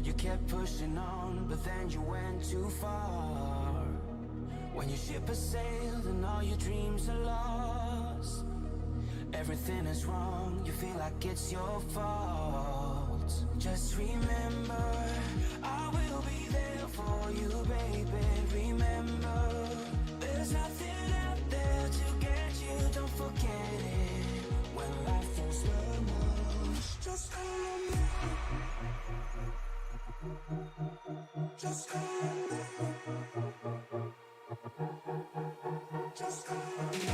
You kept pushing on, but then you went too far. When your ship has sailed and all your dreams are lost, everything is wrong, you feel like it's your fault. Just remember, I will be there for you, baby. Remember, there's nothing out there to get you, don't forget it. When life throws lemons, just call me. Just call me. Just call me.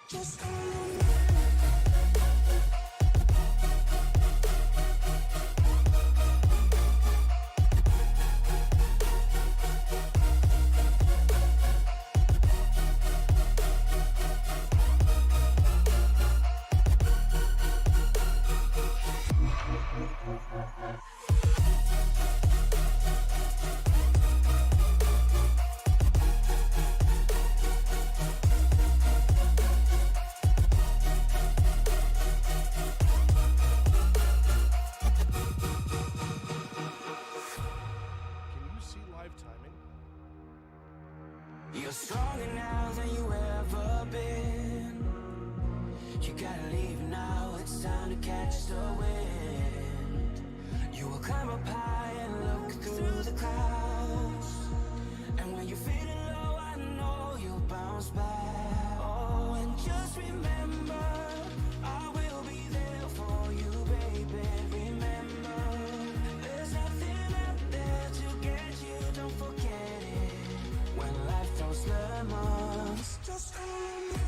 Just call me. You're stronger now than you ever been. You gotta leave now, it's time to catch the wind. You will climb up high and look through the clouds, and when you're feeling low, I know you'll bounce back. Oh, and just remember, I will be there for you, baby. Remember, there's nothing out there to get you, don't forget it. When life throws lemons, just call me.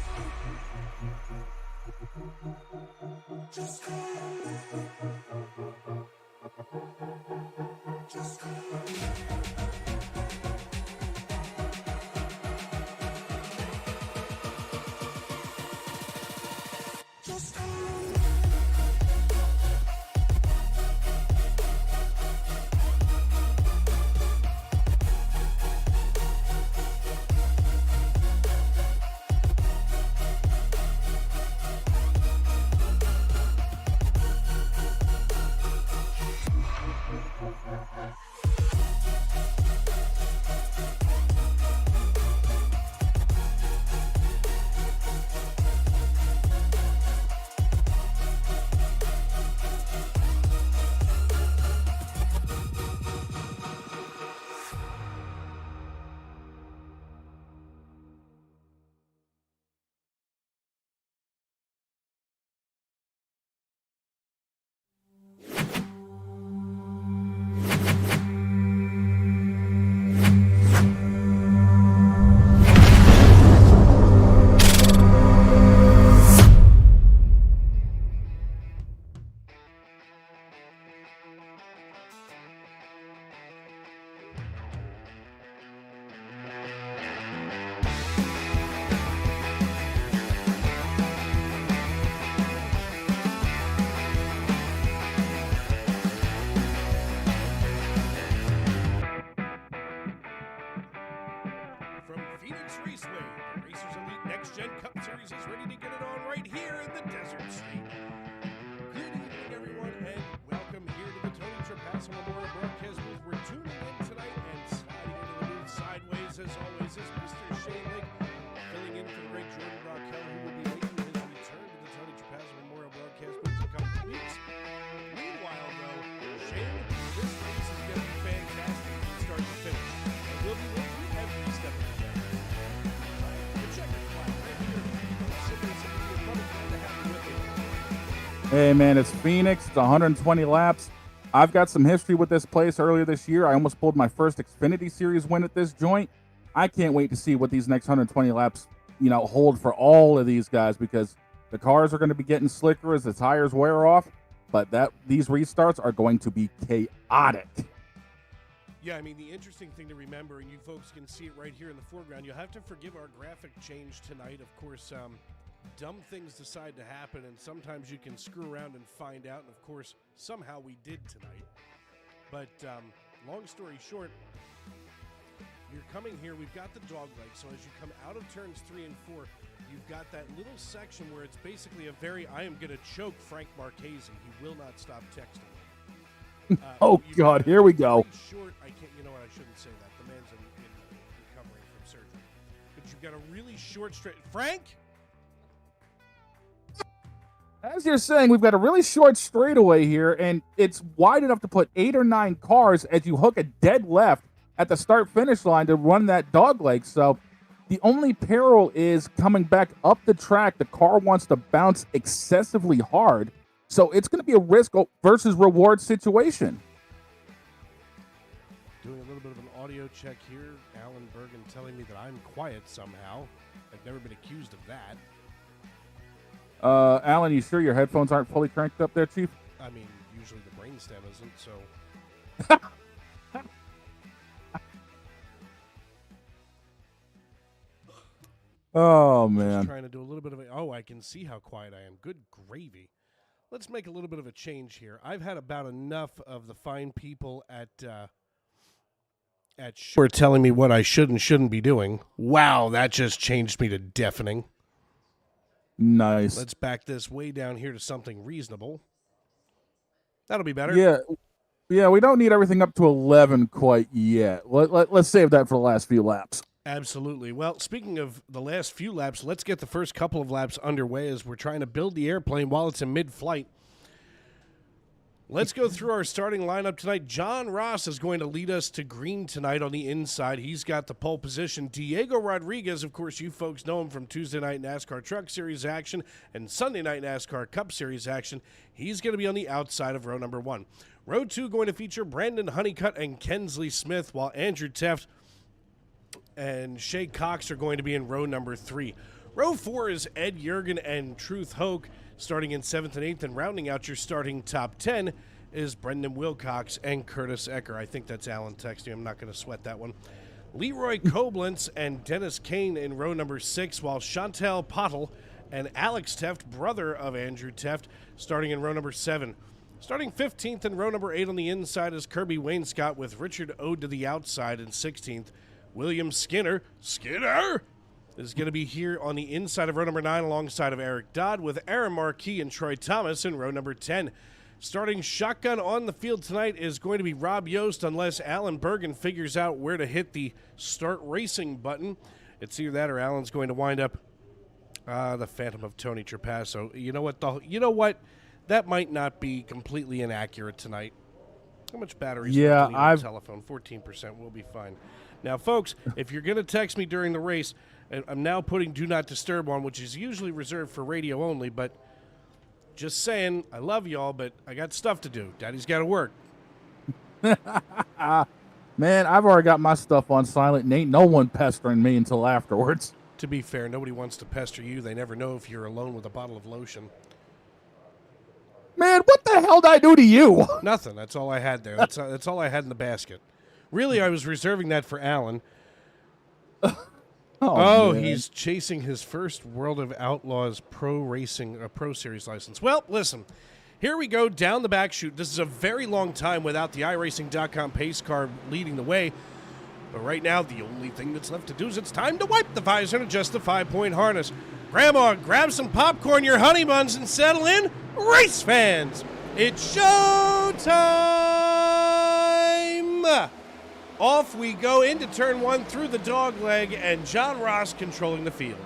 Just call me. Just call me. Just call me. Nextgen Cup Series is ready to get it on right here in the Desert State. Good evening, everyone, and welcome here to the Tony Trapasso Memorial Broadcast booth. We're tuning in tonight and sliding into the booth sideways, as always, is Mr. Shane Lake, filling in for the great Jordan Brockell, who will be making his return to the Tony Trapasso Memorial Broadcast booth in a couple of weeks. Meanwhile, though, Shane, this race is going to be fantastic from start to finish, and we'll be with you every step of the way. Hey man, it's Phoenix. It's 120 laps. I've got some history with this place. Earlier this year, I almost pulled my first Xfinity Series win at this joint. I can't wait to see what these next 120 laps, hold for all of these guys, because the cars are going to be getting slicker as the tires wear off, but these restarts are going to be chaotic. Yeah, I mean, the interesting thing to remember, and you folks can see it right here in the foreground, you'll have to forgive our graphic change tonight. Of course, dumb things decide to happen, and sometimes you can screw around and find out, and of course, somehow we did tonight. But long story short, you're coming here, we've got the dog leg, so as you come out of turns 3 and 4, you've got that little section where it's basically a very, I am going to choke Frank Marchese. He will not stop texting. Oh, God, here we go. Short, I can't, you know what, I shouldn't say that. The man's in recovering from surgery. But you've got a really short straight. Frank? As you're saying, we've got a really short straightaway here, and it's wide enough to put 8 or 9 cars as you hook a dead left at the start-finish line to run that dogleg. So the only peril is coming back up the track. The car wants to bounce excessively hard. So it's going to be a risk versus reward situation. Doing a little bit of an audio check here. Alan Bergen telling me that I'm quiet somehow. I've never been accused of that. Alan, you sure your headphones aren't fully cranked up there, Chief? I mean, usually the brainstem isn't, so. Oh, man. Just trying to do a little bit of a. Oh, I can see how quiet I am. Good gravy. Let's make a little bit of a change here. I've had about enough of the fine people at who are telling me what I should and shouldn't be doing. Wow, that just changed me to deafening. Nice. Let's back this way down here to something reasonable. That'll be better. Yeah, we don't need everything up to 11 quite yet. Let's save that for the last few laps. Absolutely. Well, speaking of the last few laps, let's get the first couple of laps underway as we're trying to build the airplane while it's in mid-flight. Let's go through our starting lineup tonight. John Ross is going to lead us to green tonight on the inside. He's got the pole position. Diego Rodriguez, of course, you folks know him from Tuesday night NASCAR Truck Series action and Sunday night NASCAR Cup Series action. He's going to be on the outside of row number 1. Row 2 going to feature Brandon Honeycutt and Kensley Smith, while Andrew Teft and Shay Cox are going to be in row number 3. Row 4 is Ed Jurgen and Truth Hoke starting in 7th and 8th, and rounding out your starting top 10 is Brendan Wilcox and Curtis Ecker. I think that's Alan texting. I'm not going to sweat that one. Leroy Koblenz and Dennis Kane in row number 6, while Chantel Pottle and Alex Teft, brother of Andrew Teft, starting in row number 7. Starting 15th in row number 8 on the inside is Kirby Wainscott, with Richard Ode to the outside in 16th. William Skinner is going to be here on the inside of row number 9 alongside of Eric Dodd, with Aaron Marquis and Troy Thomas in row number 10. Starting shotgun on the field tonight is going to be Rob Yost, unless Alan Bergen figures out where to hit the start racing button. It's either that or Alan's going to wind up the Phantom of Tony Trapasso. You know what? That might not be completely inaccurate tonight. How much battery is on the telephone? 14%. We'll be fine. Now, folks, if you're going to text me during the race, I'm now putting Do Not Disturb on, which is usually reserved for radio only, but just saying, I love y'all, but I got stuff to do. Daddy's got to work. Man, I've already got my stuff on silent, and ain't no one pestering me until afterwards. To be fair, nobody wants to pester you. They never know if you're alone with a bottle of lotion. Man, what the hell did I do to you? Nothing. That's all I had there. That's all I had in the basket. Really, I was reserving that for Alan. Oh, he's chasing his first World of Outlaws Pro Series license. Well, listen, here we go down the back chute. This is a very long time without the iRacing.com pace car leading the way. But right now, the only thing that's left to do is it's time to wipe the visor and adjust the 5-point harness. Grandma, grab some popcorn, your honey buns, and settle in. Race fans, it's showtime! Off we go into turn 1 through the dog leg, and John Ross controlling the field.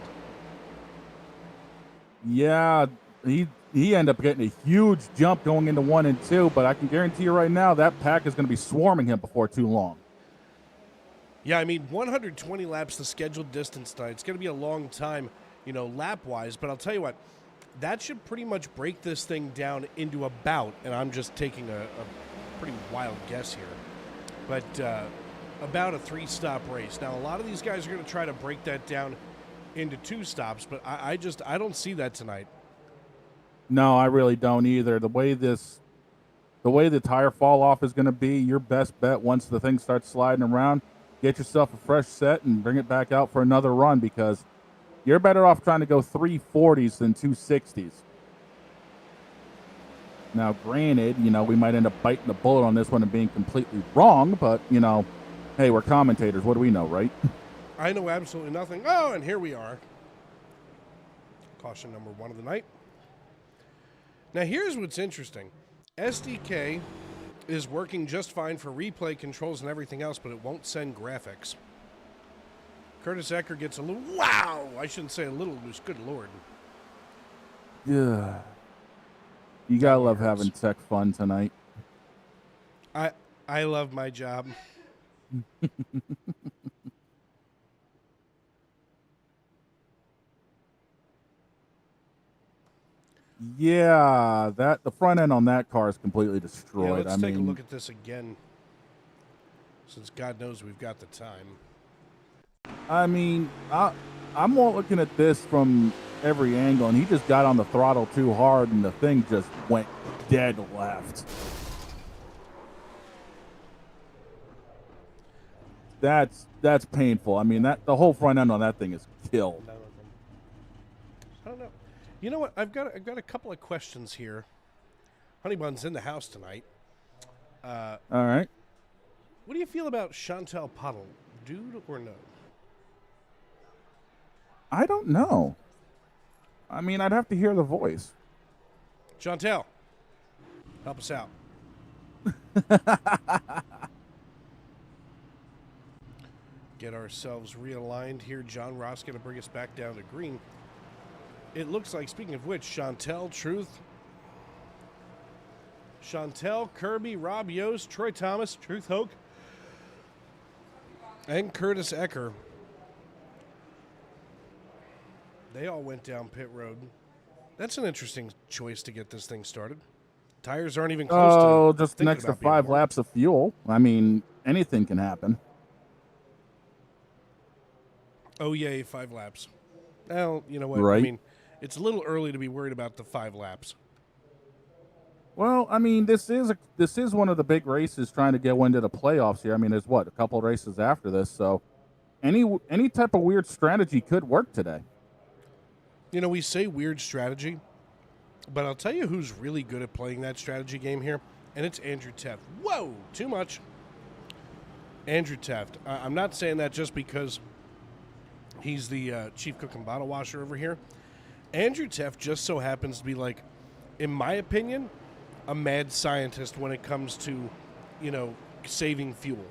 Yeah, he ended up getting a huge jump going into 1 and 2, but I can guarantee you right now that pack is going to be swarming him before too long. Yeah, I mean, 120 laps, the scheduled distance tonight. It's going to be a long time, lap-wise, but I'll tell you what, that should pretty much break this thing down into a bout, and I'm just taking a pretty wild guess here. But about a 3-stop race. Now, a lot of these guys are going to try to break that down into 2 stops, but I don't see that tonight. No, I really don't either. The way the tire fall off is going to be, your best bet once the thing starts sliding around, get yourself a fresh set and bring it back out for another run, because you're better off trying to go 340s than 260s. Now, granted, we might end up biting the bullet on this one and being completely wrong, but, hey, we're commentators. What do we know, right? I know absolutely nothing. Oh, and here we are. caution number 1 of the night. Now, here's what's interesting. SDK is working just fine for replay controls and everything else, but it won't send graphics. Curtis Ecker gets a little, wow! I shouldn't say a little loose, good Lord. Yeah. You gotta love having tech fun tonight. I love my job. Yeah, the front end on that car is completely destroyed. Yeah, let's take a look at this again, since God knows we've got the time. I mean, I'm more looking at this from every angle, and he just got on the throttle too hard, and the thing just went dead left. That's painful. I mean, the whole front end on that thing is killed. I don't know. You know what? I've got a couple of questions here. Honeybun's in the house tonight. All right. What do you feel about Chantal Pottle? Dude or no? I don't know. I mean, I'd have to hear the voice. Chantal, help us out. Get ourselves realigned here. John Ross going to bring us back down to green. It looks like, speaking of which, Chantal, Truth, Chantal, Kirby, Rob Yost, Troy Thomas, Truth Hoke, and Curtis Ecker. They all went down pit road. That's an interesting choice to get this thing started. Tires aren't even close to. Oh, just an extra 5 laps of fuel. I mean, anything can happen. Oh, yay, 5 laps. Well, you know what? Right. I mean, it's a little early to be worried about the 5 laps. Well, I mean, this is one of the big races trying to get into the playoffs here. I mean, there's a couple races after this, so any type of weird strategy could work today. You know, we say weird strategy, but I'll tell you who's really good at playing that strategy game here, and it's Andrew Teft. Whoa, too much. Andrew Teft. I'm not saying that just because he's the chief cook and bottle washer over here. Andrew Teft just so happens to be, like, in my opinion, a mad scientist when it comes to, you know, saving fuel.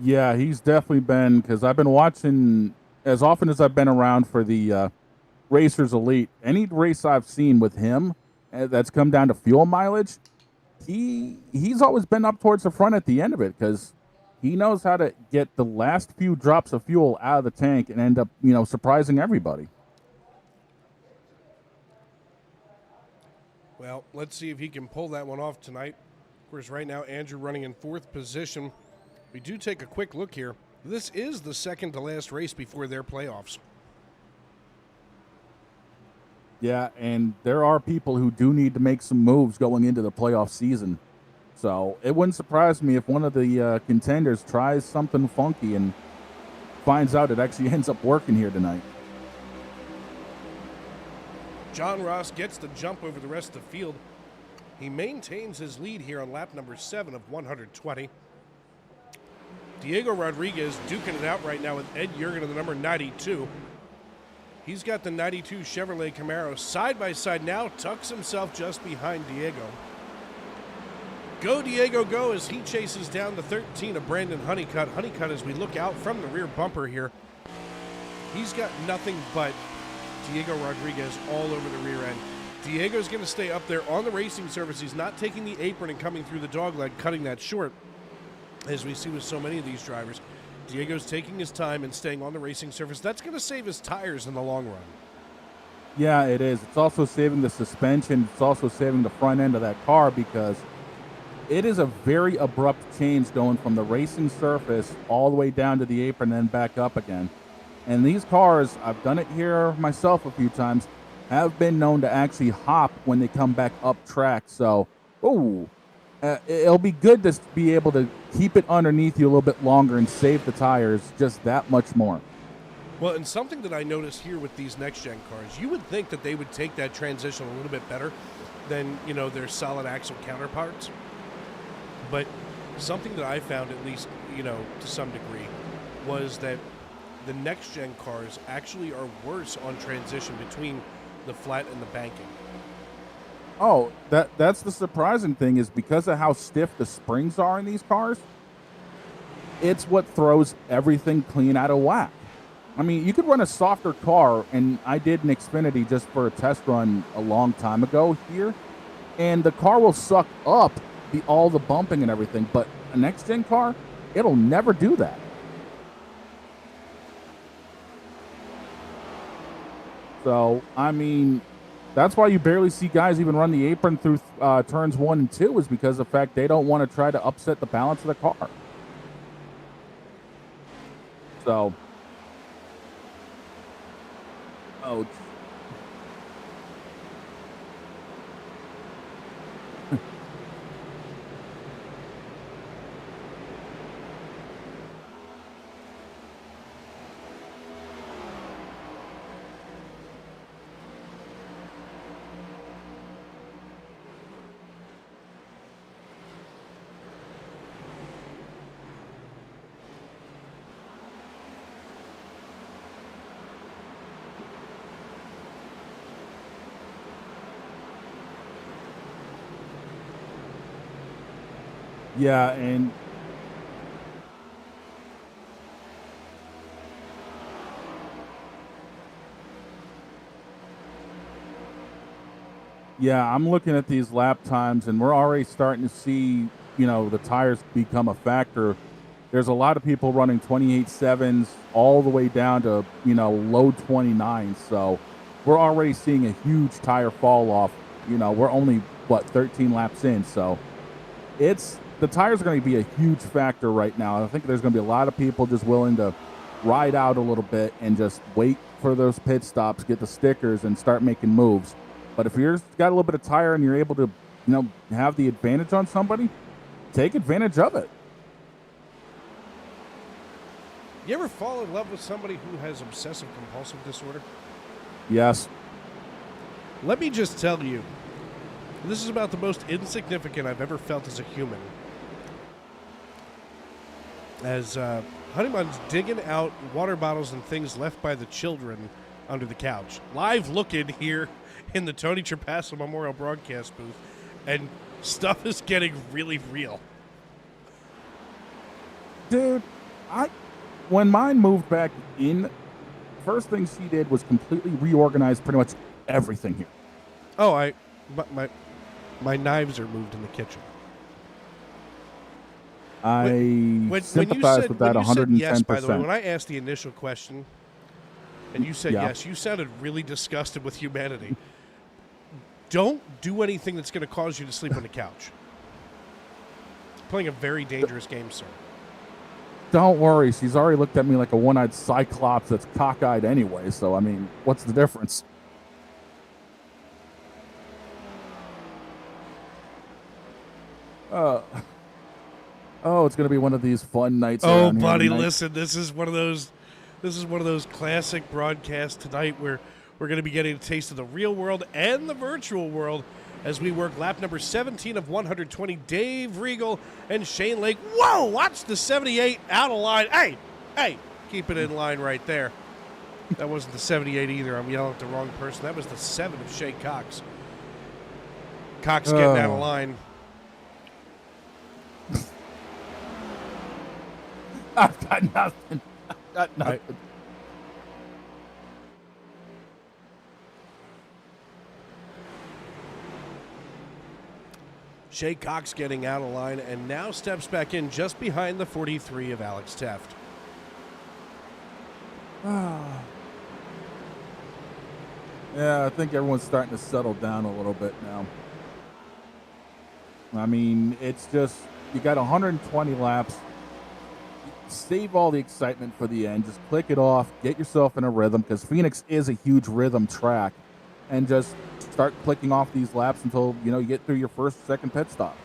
Yeah, he's definitely been, because I've been watching as often as I've been around for the Racers Elite. Any race I've seen with him that's come down to fuel mileage, he's always been up towards the front at the end of it, because he knows how to get the last few drops of fuel out of the tank and end up, you know, surprising everybody. Well, let's see if he can pull that one off tonight. Of course, right now, Andrew running in 4th position. We do take a quick look here. This is the second to last race before their playoffs. Yeah, and there are people who do need to make some moves going into the playoff season. So it wouldn't surprise me if one of the contenders tries something funky and finds out it actually ends up working here tonight. John Ross gets the jump over the rest of the field. He maintains his lead here on lap number 7 of 120. Diego Rodriguez duking it out right now with Ed Jurgen in the number 92. He's got the 92 Chevrolet Camaro side by side now, tucks himself just behind Diego. Go, Diego, go, as he chases down the 13 of Brandon Honeycutt. Honeycutt, as we look out from the rear bumper here, he's got nothing but Diego Rodriguez all over the rear end. Diego's going to stay up there on the racing surface. He's not taking the apron and coming through the dogleg, cutting that short, as we see with so many of these drivers. Diego's taking his time and staying on the racing surface. That's going to save his tires in the long run. Yeah, it is. It's also saving the suspension. It's also saving the front end of that car, because it is a very abrupt change going from the racing surface all the way down to the apron and then back up again. And these cars, I've done it here myself a few times, have been known to actually hop when they come back up track. So, it'll be good to be able to keep it underneath you a little bit longer and save the tires just that much more. Well, and something that I noticed here with these next-gen cars, you would think that they would take that transition a little bit better than, you know, their solid axle counterparts. But something that I found, at least, you know, to some degree, was that the next gen cars actually are worse on transition between the flat and the banking. Oh, that's the surprising thing, is because of how stiff the springs are in these cars, it's what throws everything clean out of whack. I mean, you could run a softer car, and I did an Xfinity just for a test run a long time ago here, and the car will suck up all the bumping and everything, but a next gen car, it'll never do that. So, I mean, that's why you barely see guys even run the apron through turns 1 and 2, is because of the fact they don't want to try to upset the balance of the car. So, oh, yeah, and yeah, I'm looking at these lap times, and we're already starting to see, the tires become a factor. There's a lot of people running 28.7s all the way down to, low 29s. So we're already seeing a huge tire fall off. We're only, 13 laps in. So the tires are going to be a huge factor right now. I think there's going to be a lot of people just willing to ride out a little bit and just wait for those pit stops, get the stickers, and start making moves. But if you've got a little bit of tire and you're able to, have the advantage on somebody, take advantage of it. You ever fall in love with somebody who has obsessive compulsive disorder? Yes. Let me just tell you, this is about the most insignificant I've ever felt as a human. As Honeyman's digging out water bottles and things left by the children under the couch. Live looking here in the Tony Trapasso Memorial Broadcast booth, and stuff is getting really real. Dude, when mine moved back in, first thing she did was completely reorganize pretty much everything here. Oh, my knives are moved in the kitchen. I sympathize with that 110%. Yes, by the way, when I asked the initial question, and you said yes, you sounded really disgusted with humanity. Don't do anything that's going to cause you to sleep on the couch. Playing a very dangerous game, sir. Don't worry. She's already looked at me like a one-eyed cyclops that's cockeyed anyway. So, I mean, what's the difference? Oh, it's going to be one of these fun nights. Oh, buddy, listen. This is one of those classic broadcasts tonight where we're going to be getting a taste of the real world and the virtual world as we work lap number 17 of 120. Dave Regal and Shane Lake. Whoa, watch the 78 out of line. Hey, keep it in line right there. That wasn't the 78 either. I'm yelling at the wrong person. That was the 7 of Shay Cox. Cox getting out of line. I've got nothing. Right. Shay Cox getting out of line and now steps back in just behind the 43 of Alex Teft. Yeah, I think everyone's starting to settle down a little bit now. I mean, it's just, you got 120 laps. Save all the excitement for the end. Just click it off. Get yourself in a rhythm, because Phoenix is a huge rhythm track. And just start clicking off these laps until, you get through your first, second pit stop.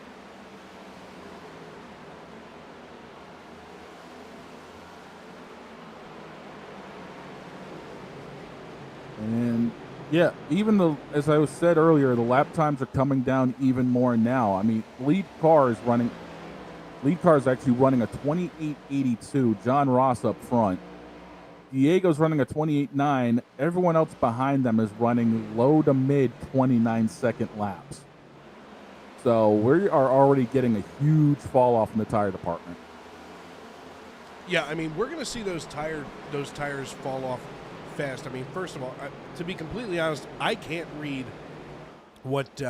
And yeah, even as I said earlier, the lap times are coming down even more now. I mean, lead car is actually running a 28.82. John Ross up front. Diego's running a 28.9. Everyone else behind them is running low to mid 29-second laps. So we are already getting a huge fall off in the tire department. Yeah, I mean, we're going to see those tires fall off fast. I mean, first of all, to be completely honest, I can't read what.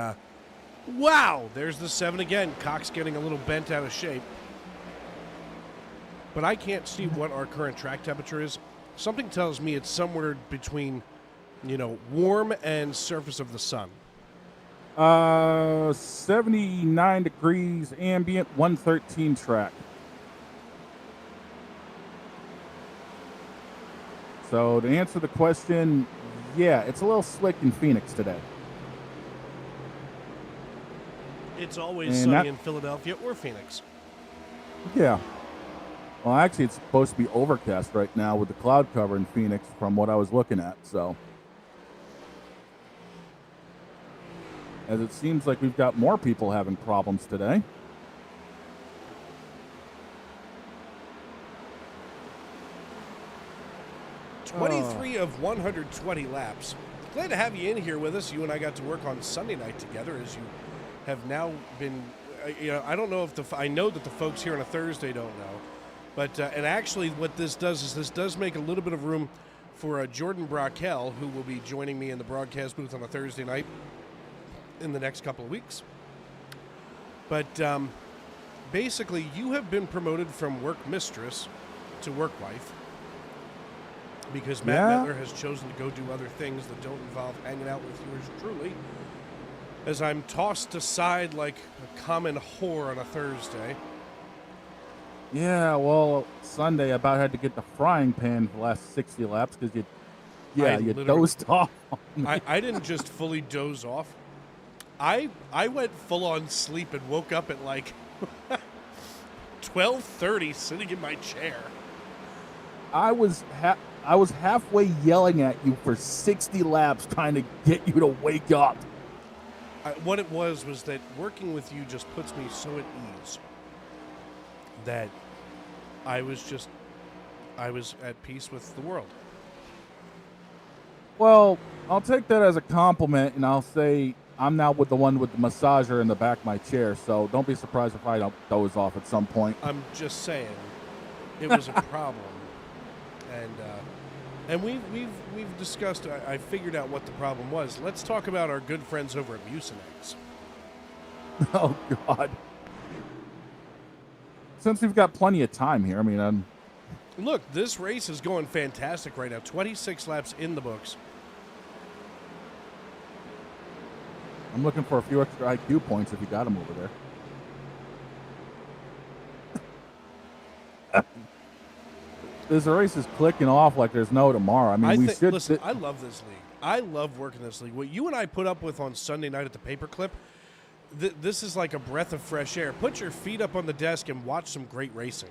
Wow, there's the 7 again. Cock's getting a little bent out of shape. But I can't see what our current track temperature is. Something tells me it's somewhere between, warm and surface of the sun. 79 degrees ambient, 113 track. So to answer the question, yeah, it's a little slick in Phoenix today. It's always sunny in Philadelphia or Phoenix. Yeah. Well, actually, it's supposed to be overcast right now with the cloud cover in Phoenix from what I was looking at, so. As it seems like we've got more people having problems today. '23 of 120 laps. Glad to have you in here with us. You and I got to work on Sunday night together, as you have now been. I don't know if I know that the folks here on a Thursday don't know, but and actually, what this does is this does make a little bit of room for Jordan Brockel, who will be joining me in the broadcast booth on a Thursday night in the next couple of weeks. But basically, you have been promoted from work mistress to work wife because Matt Mettler has chosen to go do other things that don't involve hanging out with yours truly, as I'm tossed aside like a common whore on a Thursday. Yeah, well, Sunday I about had to get the frying pan for the last 60 laps because you dozed off. I didn't just fully doze off. I went full on sleep and woke up at like 12:30 sitting in my chair. I was halfway yelling at you for 60 laps trying to get you to wake up. What it was that working with you just puts me so at ease that I was at peace with the world. Well, I'll take that as a compliment, and I'll say I'm now with the one with the massager in the back of my chair, so don't be surprised if I don't doze off at some point. I'm just saying, it was a problem, and we've discussed. I figured out what the problem was. Let's talk about our good friends over at Mucinex. Oh God! Since we've got plenty of time here, I mean, look, this race is going fantastic right now. 26 laps in the books. I'm looking for a few extra IQ points if you got them over there. This race is clicking off like there's no tomorrow. I mean, listen, I love this league. I love working this league. What you and I put up with on Sunday night at the Paperclip, this is like a breath of fresh air. Put your feet up on the desk and watch some great racing.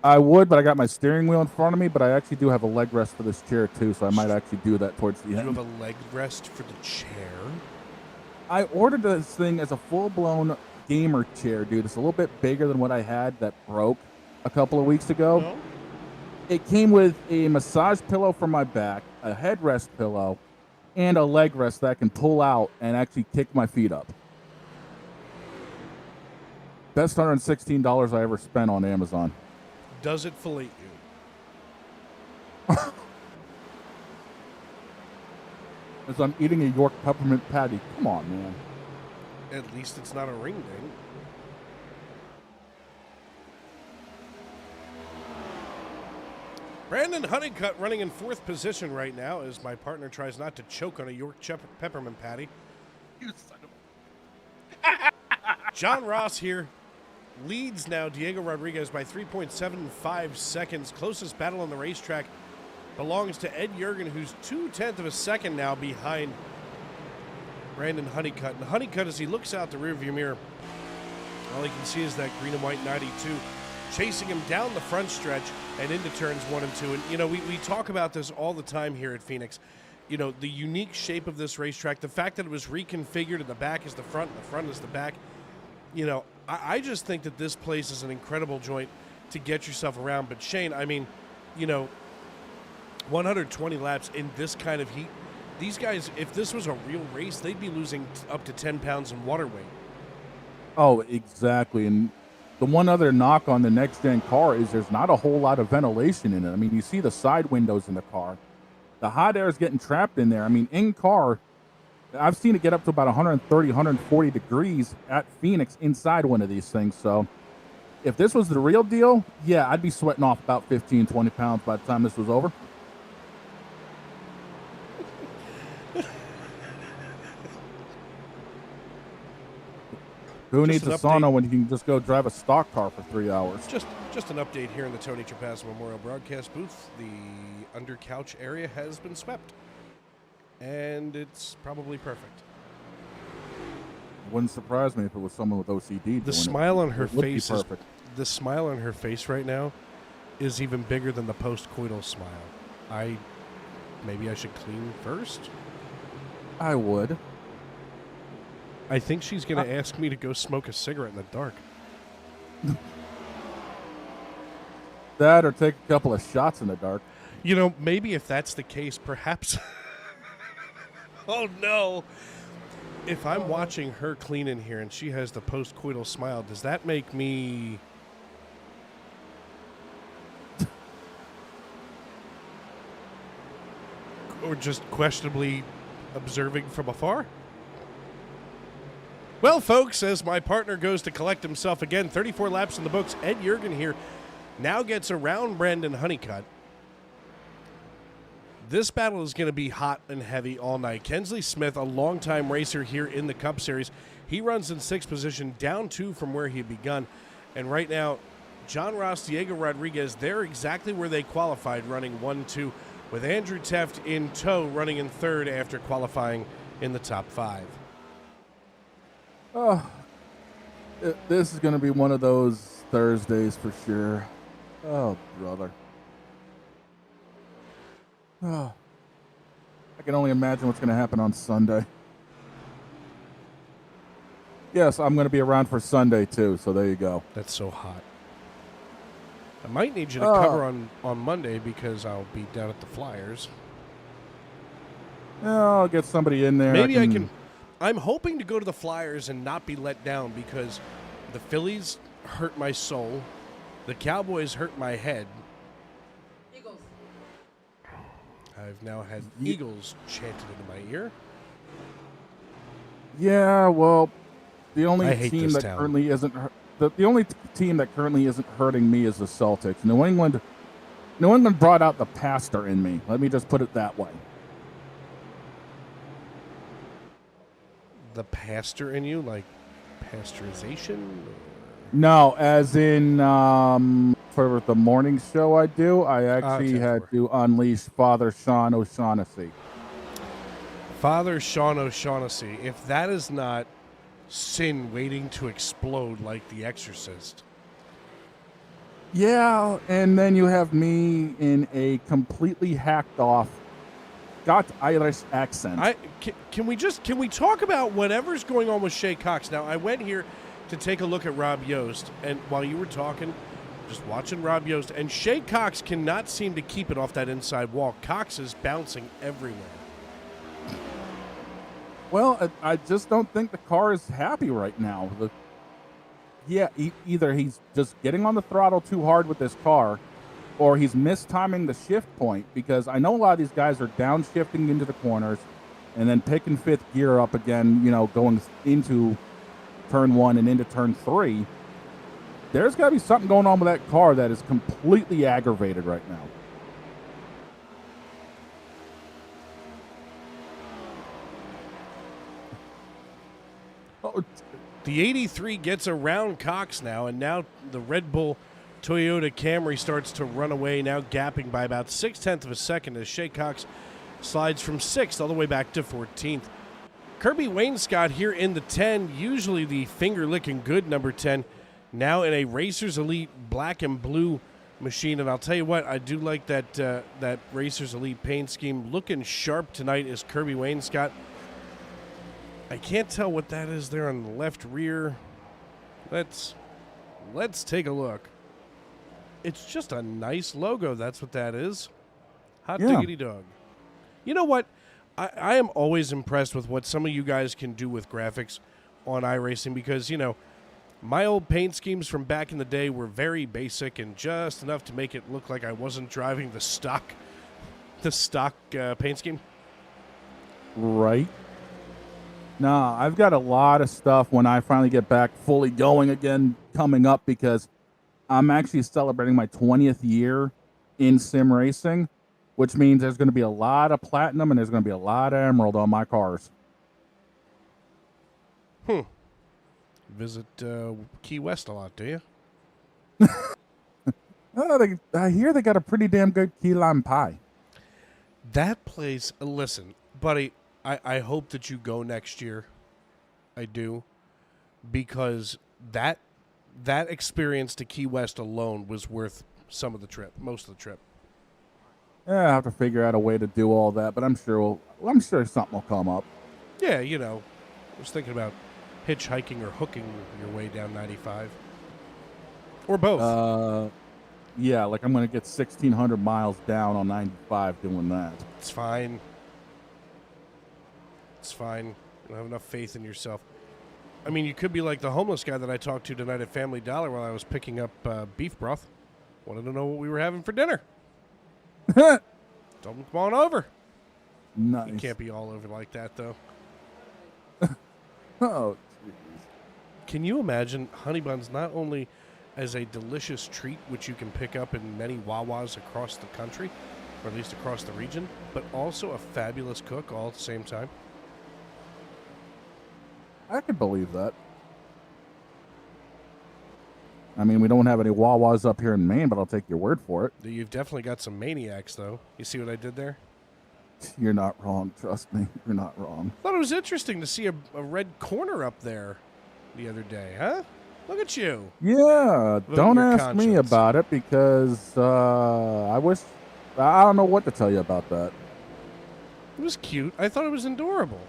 I would, but I got my steering wheel in front of me, but I actually do have a leg rest for this chair, too, so I might actually do that towards the end. You have a leg rest for the chair? I ordered this thing as a full-blown gamer chair, dude. It's a little bit bigger than what I had that broke a couple of weeks ago. No? It came with a massage pillow for my back, a headrest pillow, and a leg rest that I can pull out and actually kick my feet up. Best $116 I ever spent on Amazon. Does it fillet you? As I'm eating a York peppermint patty. Come on, man. At least it's not a ring ding. Brandon Honeycutt running in 4th position right now as my partner tries not to choke on a York peppermint patty. You son of John Ross here leads now Diego Rodriguez by 3.75 seconds. Closest battle on the racetrack belongs to Ed Jurgen, who's 0.2 of a second now behind Brandon Honeycutt. And Honeycutt, as he looks out the rearview mirror, all he can see is that green and white 92 chasing him down the front stretch and into turns 1 and 2. And, you know, we talk about this all the time here at Phoenix. You know, the unique shape of this racetrack, the fact that it was reconfigured and the back is the front and the front is the back. You know, I just think that this place is an incredible joint to get yourself around. But, Shane, I mean, you know, 120 laps in this kind of heat. These guys, if this was a real race, they'd be losing up to 10 pounds in water weight. Oh, exactly. And the one other knock on the next gen car is there's not a whole lot of ventilation in it. I mean, you see the side windows in the car. The hot air is getting trapped in there. I mean, in car, I've seen it get up to about 130, 140 degrees at Phoenix inside one of these things. So if this was the real deal, yeah, I'd be sweating off about 15, 20 pounds by the time this was over. Who needs a sauna when you can just go drive a stock car for 3 hours? Just an update here in the Tony Trapasso Memorial Broadcast booth. The under couch area has been swept, and it's probably perfect. It wouldn't surprise me if it was someone with OCD. The smile on her face is the smile on her face right now is even bigger than the post-coital smile. Maybe I should clean first. I would. I think she's going to ask me to go smoke a cigarette in the dark. That or take a couple of shots in the dark. You know, maybe if that's the case, perhaps. Oh, no. If I'm watching her clean in here and she has the post-coital smile, does that make me... or just questionably observing from afar? Well, folks, as my partner goes to collect himself again, 34 laps in the books, Ed Jurgen here now gets around Brandon Honeycutt. This battle is going to be hot and heavy all night. Kensley Smith, a longtime racer here in the Cup Series, he runs in sixth position, down 2 from where he had begun. And right now, John Ross, Diego Rodriguez, they're exactly where they qualified, running 1-2, with Andrew Teft in tow, running in third after qualifying in the top 5. Oh, this is going to be one of those Thursdays for sure. Oh, brother. Oh, I can only imagine what's going to happen on Sunday. Yes, I'm going to be around for Sunday, too, so there you go. That's so hot. I might need you to cover on Monday because I'll be down at the Flyers. Yeah, I'll get somebody in there. Maybe I can... I'm hoping to go to the Flyers and not be let down because the Phillies hurt my soul. The Cowboys hurt my head. Eagles. I've now had Eagles chanted into my ear. Yeah, well, the only team that town. currently isn't the only team that currently isn't hurting me is the Celtics. New England brought out the pastor in me. Let me just put it that way. The pastor in you, like pasteurization? No, as in for the morning show I do, I actually had to unleash Father Sean O'Shaughnessy. Father Sean O'Shaughnessy. If that is not sin waiting to explode like The Exorcist. Yeah, and then you have me in a completely hacked off Scotch Irish accent. Can we talk about whatever's going on with Shay Cox? Now, I went here to take a look at Rob Yost, and while you were talking, just watching Rob Yost, and Shay Cox cannot seem to keep it off that inside wall. Cox is bouncing everywhere. Well, I just don't think the car is happy right now. Either he's just getting on the throttle too hard with this car, or he's mistiming the shift point, because I know a lot of these guys are downshifting into the corners and then picking fifth gear up again, going into turn 1 and into turn 3. There's got to be something going on with that car that is completely aggravated right now. The 83 gets around Cox now, and now the Red Bull Toyota Camry starts to run away, now gapping by about 0.6 of a second as Shay Cox slides from 6th all the way back to 14th. Kirby Wainscott here in the 10, usually the finger-licking good number 10, now in a Racers Elite black and blue machine. And I'll tell you what, I do like that Racers Elite paint scheme. Looking sharp tonight is Kirby Wainscott. I can't tell what that is there on the left rear. Let's take a look. It's just a nice logo. That's what that is. Hot Yeah. diggity dog. You know what? I am always impressed with what some of you guys can do with graphics on iRacing because, my old paint schemes from back in the day were very basic and just enough to make it look like I wasn't driving the stock paint scheme. Right. Nah, I've got a lot of stuff when I finally get back fully going again coming up because I'm actually celebrating my 20th year in sim racing, which means there's going to be a lot of platinum and there's going to be a lot of emerald on my cars. Visit Key West a lot, do you? I hear they got a pretty damn good key lime pie. That place, listen, buddy, I hope that you go next year. I do. Because that experience to Key West alone was worth some of the trip, most of the trip. Yeah, I have to figure out a way to do all that, but I'm sure something will come up. Yeah, I was thinking about hitchhiking or hooking your way down 95. Or both. Yeah, like I'm going to get 1,600 miles down on 95 doing that. It's fine. It's fine. You don't have enough faith in yourself. I mean, you could be like the homeless guy that I talked to tonight at Family Dollar while I was picking up beef broth. Wanted to know what we were having for dinner. Told him, come on over. Nice. You can't be all over like that, though. Oh, jeez. Can you imagine honey buns not only as a delicious treat, which you can pick up in many Wawas across the country, or at least across the region, but also a fabulous cook all at the same time? I could believe that. I mean, we don't have any Wawas up here in Maine, but I'll take your word for it. You've definitely got some maniacs, though. You see what I did there? You're not wrong. Trust me. You're not wrong. Thought it was interesting to see a red corner up there the other day, huh? Look at you. Yeah, Vote don't your ask me conscience. about it because I don't know what to tell you about that. It was cute. I thought it was adorable.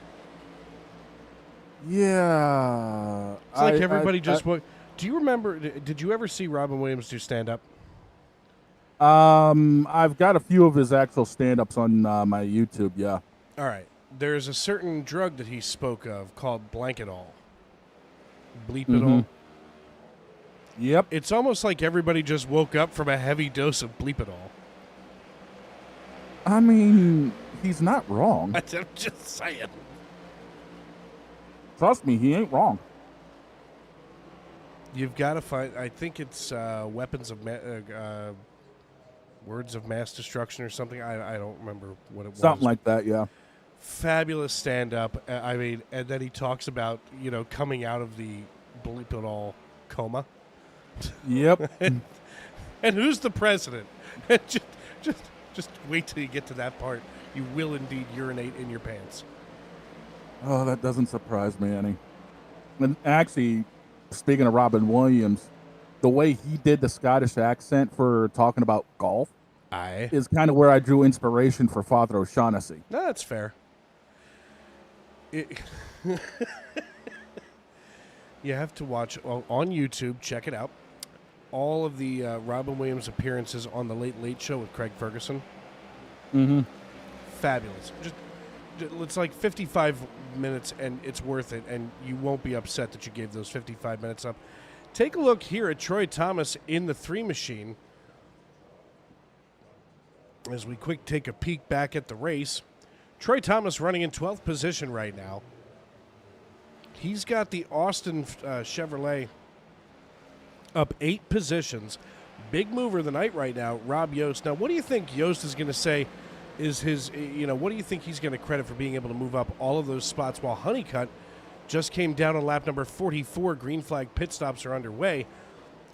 Yeah. It's like everybody just... Do you remember... Did you ever see Robin Williams do stand-up? I've got a few of his actual stand-ups on my YouTube, yeah. All right. There's a certain drug that he spoke of called Blanketol. Bleep it all. Yep. It's almost like everybody just woke up from a heavy dose of Bleep it all. I mean, he's not wrong. I'm just saying. Trust me, he ain't wrong. You've got to find... I think it's weapons of... words of mass destruction or something. I don't remember what it was. Something like that, yeah. Fabulous stand-up. I mean, and then he talks about, coming out of the bleep it all coma. Yep. And who's the president? just wait till you get to that part. You will indeed urinate in your pants. Oh, that doesn't surprise me any. And actually, speaking of Robin Williams, the way he did the Scottish accent for talking about golf is kind of where I drew inspiration for Father O'Shaughnessy. No, that's fair. You have to watch on YouTube. Check it out. All of the Robin Williams appearances on the Late Late Show with Craig Ferguson. Mm-hmm. Fabulous. It's like 55 minutes, and it's worth it, and you won't be upset that you gave those 55 minutes up. Take a look here at Troy Thomas in the 3 machine. As we take a peek back at the race. Troy Thomas running in 12th position right now. He's got the Austin Chevrolet up 8 positions. Big mover of the night right now, Rob Yost. Now, what do you think Yost is going to say is his, what do you think he's going to credit for being able to move up all of those spots while Honeycutt just came down on lap number 44. Green flag pit stops are underway.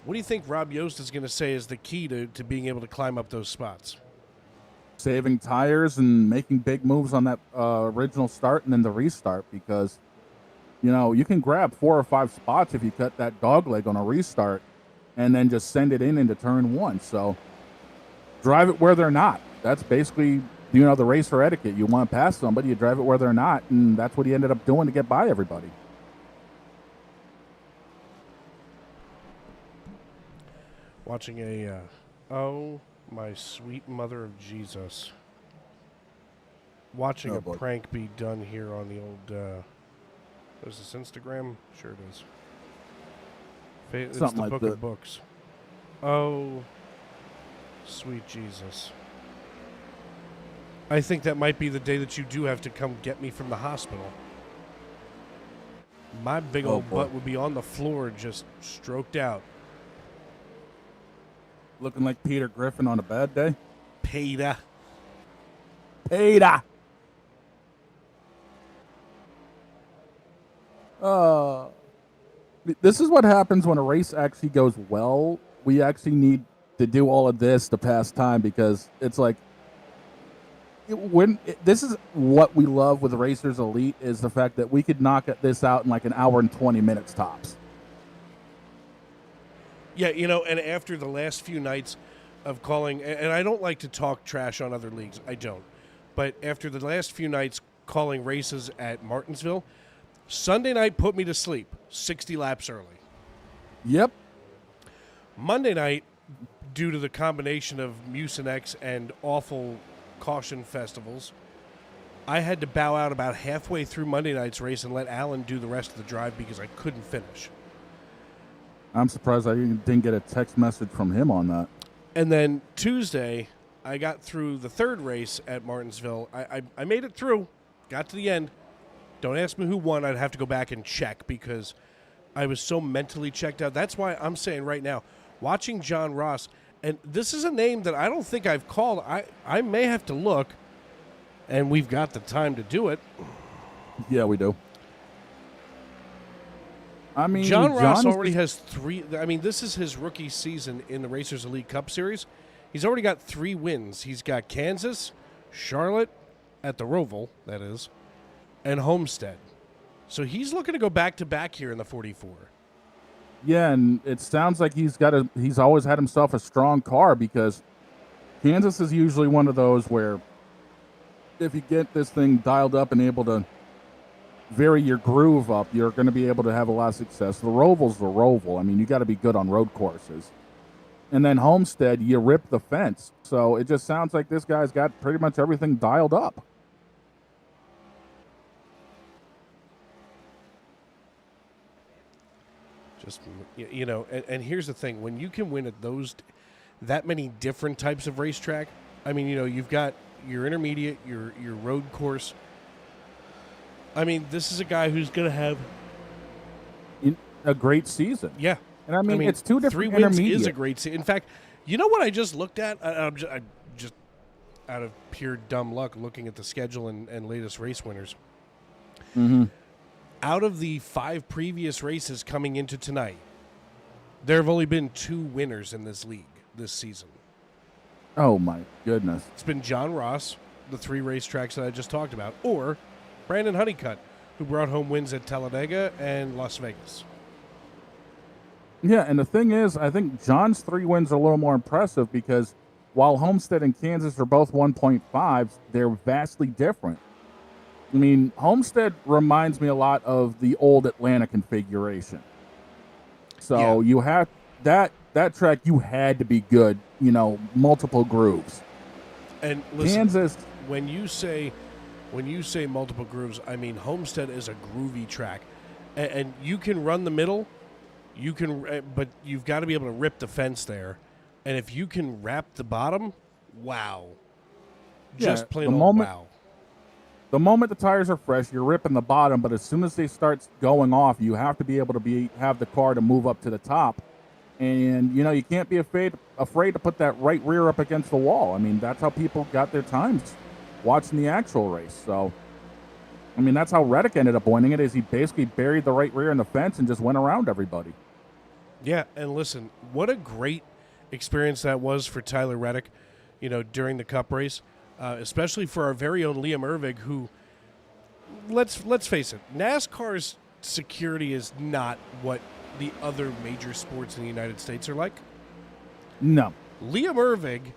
What do you think Rob Yost is going to say is the key to being able to climb up those spots? Saving tires and making big moves on that original start and then the restart because, you can grab 4 or 5 spots if you cut that dog leg on a restart and then just send it into turn 1. So drive it where they're not. That's basically, the racer etiquette. You want to pass somebody, you drive it where they're not, and that's what he ended up doing to get by everybody. Watching oh my sweet mother of Jesus. watching Oh, a boy. prank be done here on the old. Is this Instagram? Sure it is. It's Something the like Book that. of Books. Oh, sweet Jesus. I think that might be the day that you do have to come get me from the hospital. My big Oh, old boy. butt would be on the floor just stroked out. Looking like Peter Griffin on a bad day. Peter. Peter. This is what happens when a race actually goes well. We actually need to do all of this to pass time because it's like this is what we love with Racers Elite is the fact that we could knock this out in like an hour and 20 minutes tops. Yeah, and after the last few nights of calling, and I don't like to talk trash on other leagues, I don't. But after the last few nights calling races at Martinsville, Sunday night put me to sleep 60 laps early. Yep. Monday night, due to the combination of Mucinex and awful caution festivals, I had to bow out about halfway through Monday night's race and let Alan do the rest of the drive because I couldn't finish. I'm surprised I didn't get a text message from him on that. And then Tuesday, I got through the third race at Martinsville. I made it through, got to the end. Don't ask me who won. I'd have to go back and check because I was so mentally checked out. That's why I'm saying right now, watching John Ross, and this is a name that I don't think I've called. I may have to look, and we've got the time to do it. Yeah, we do. I mean, John Ross already has 3. I mean, this is his rookie season in the Racers Elite Cup Series. He's already got 3 wins. He's got Kansas, Charlotte, at the Roval, that is, and Homestead. So he's looking to go back-to-back here in the 44. Yeah, and it sounds like he's always had himself a strong car because Kansas is usually one of those where if you get this thing dialed up and able to vary your groove up, you're going to be able to have a lot of success. The Roval's the Roval. I mean, you got to be good on road courses. And then Homestead, you rip the fence. So it just sounds like this guy's got pretty much everything dialed up. Just, and here's the thing. When you can win at that many different types of racetrack, I mean, you've got your intermediate, your road course. I mean, this is a guy who's going to have a great season. Yeah. And I mean it's 2 different 3 wins intermediate. is a great season. In fact, you know what I just looked at? I just out of pure dumb luck looking at the schedule and latest race winners. Mm-hmm. Out of the 5 previous races coming into tonight, there have only been 2 winners in this league this season. Oh, my goodness. It's been John Ross, the 3 racetracks that I just talked about, or Brandon Honeycutt, who brought home wins at Talladega and Las Vegas. Yeah, and the thing is, I think John's 3 wins are a little more impressive because while Homestead and Kansas are both 1.5s, they're vastly different. I mean, Homestead reminds me a lot of the old Atlanta configuration. So you have that track, you had to be good, multiple grooves. And listen, Kansas, when you say multiple grooves, I mean Homestead is a groovy track, and you can run the middle, but you've got to be able to rip the fence there, and if you can wrap the bottom, wow, just plain old wow. The moment the tires are fresh, you're ripping the bottom, but as soon as they start going off, you have to be able to have the car to move up to the top. And, you can't be afraid to put that right rear up against the wall. I mean, that's how people got their times watching the actual race. So, I mean, that's how Reddick ended up winning it, is he basically buried the right rear in the fence and just went around everybody. Yeah, and listen, what a great experience that was for Tyler Reddick, during the Cup race. Especially for our very own Liam Ervig, who, let's face it, NASCAR's security is not what the other major sports in the United States are like. No. Liam Ervig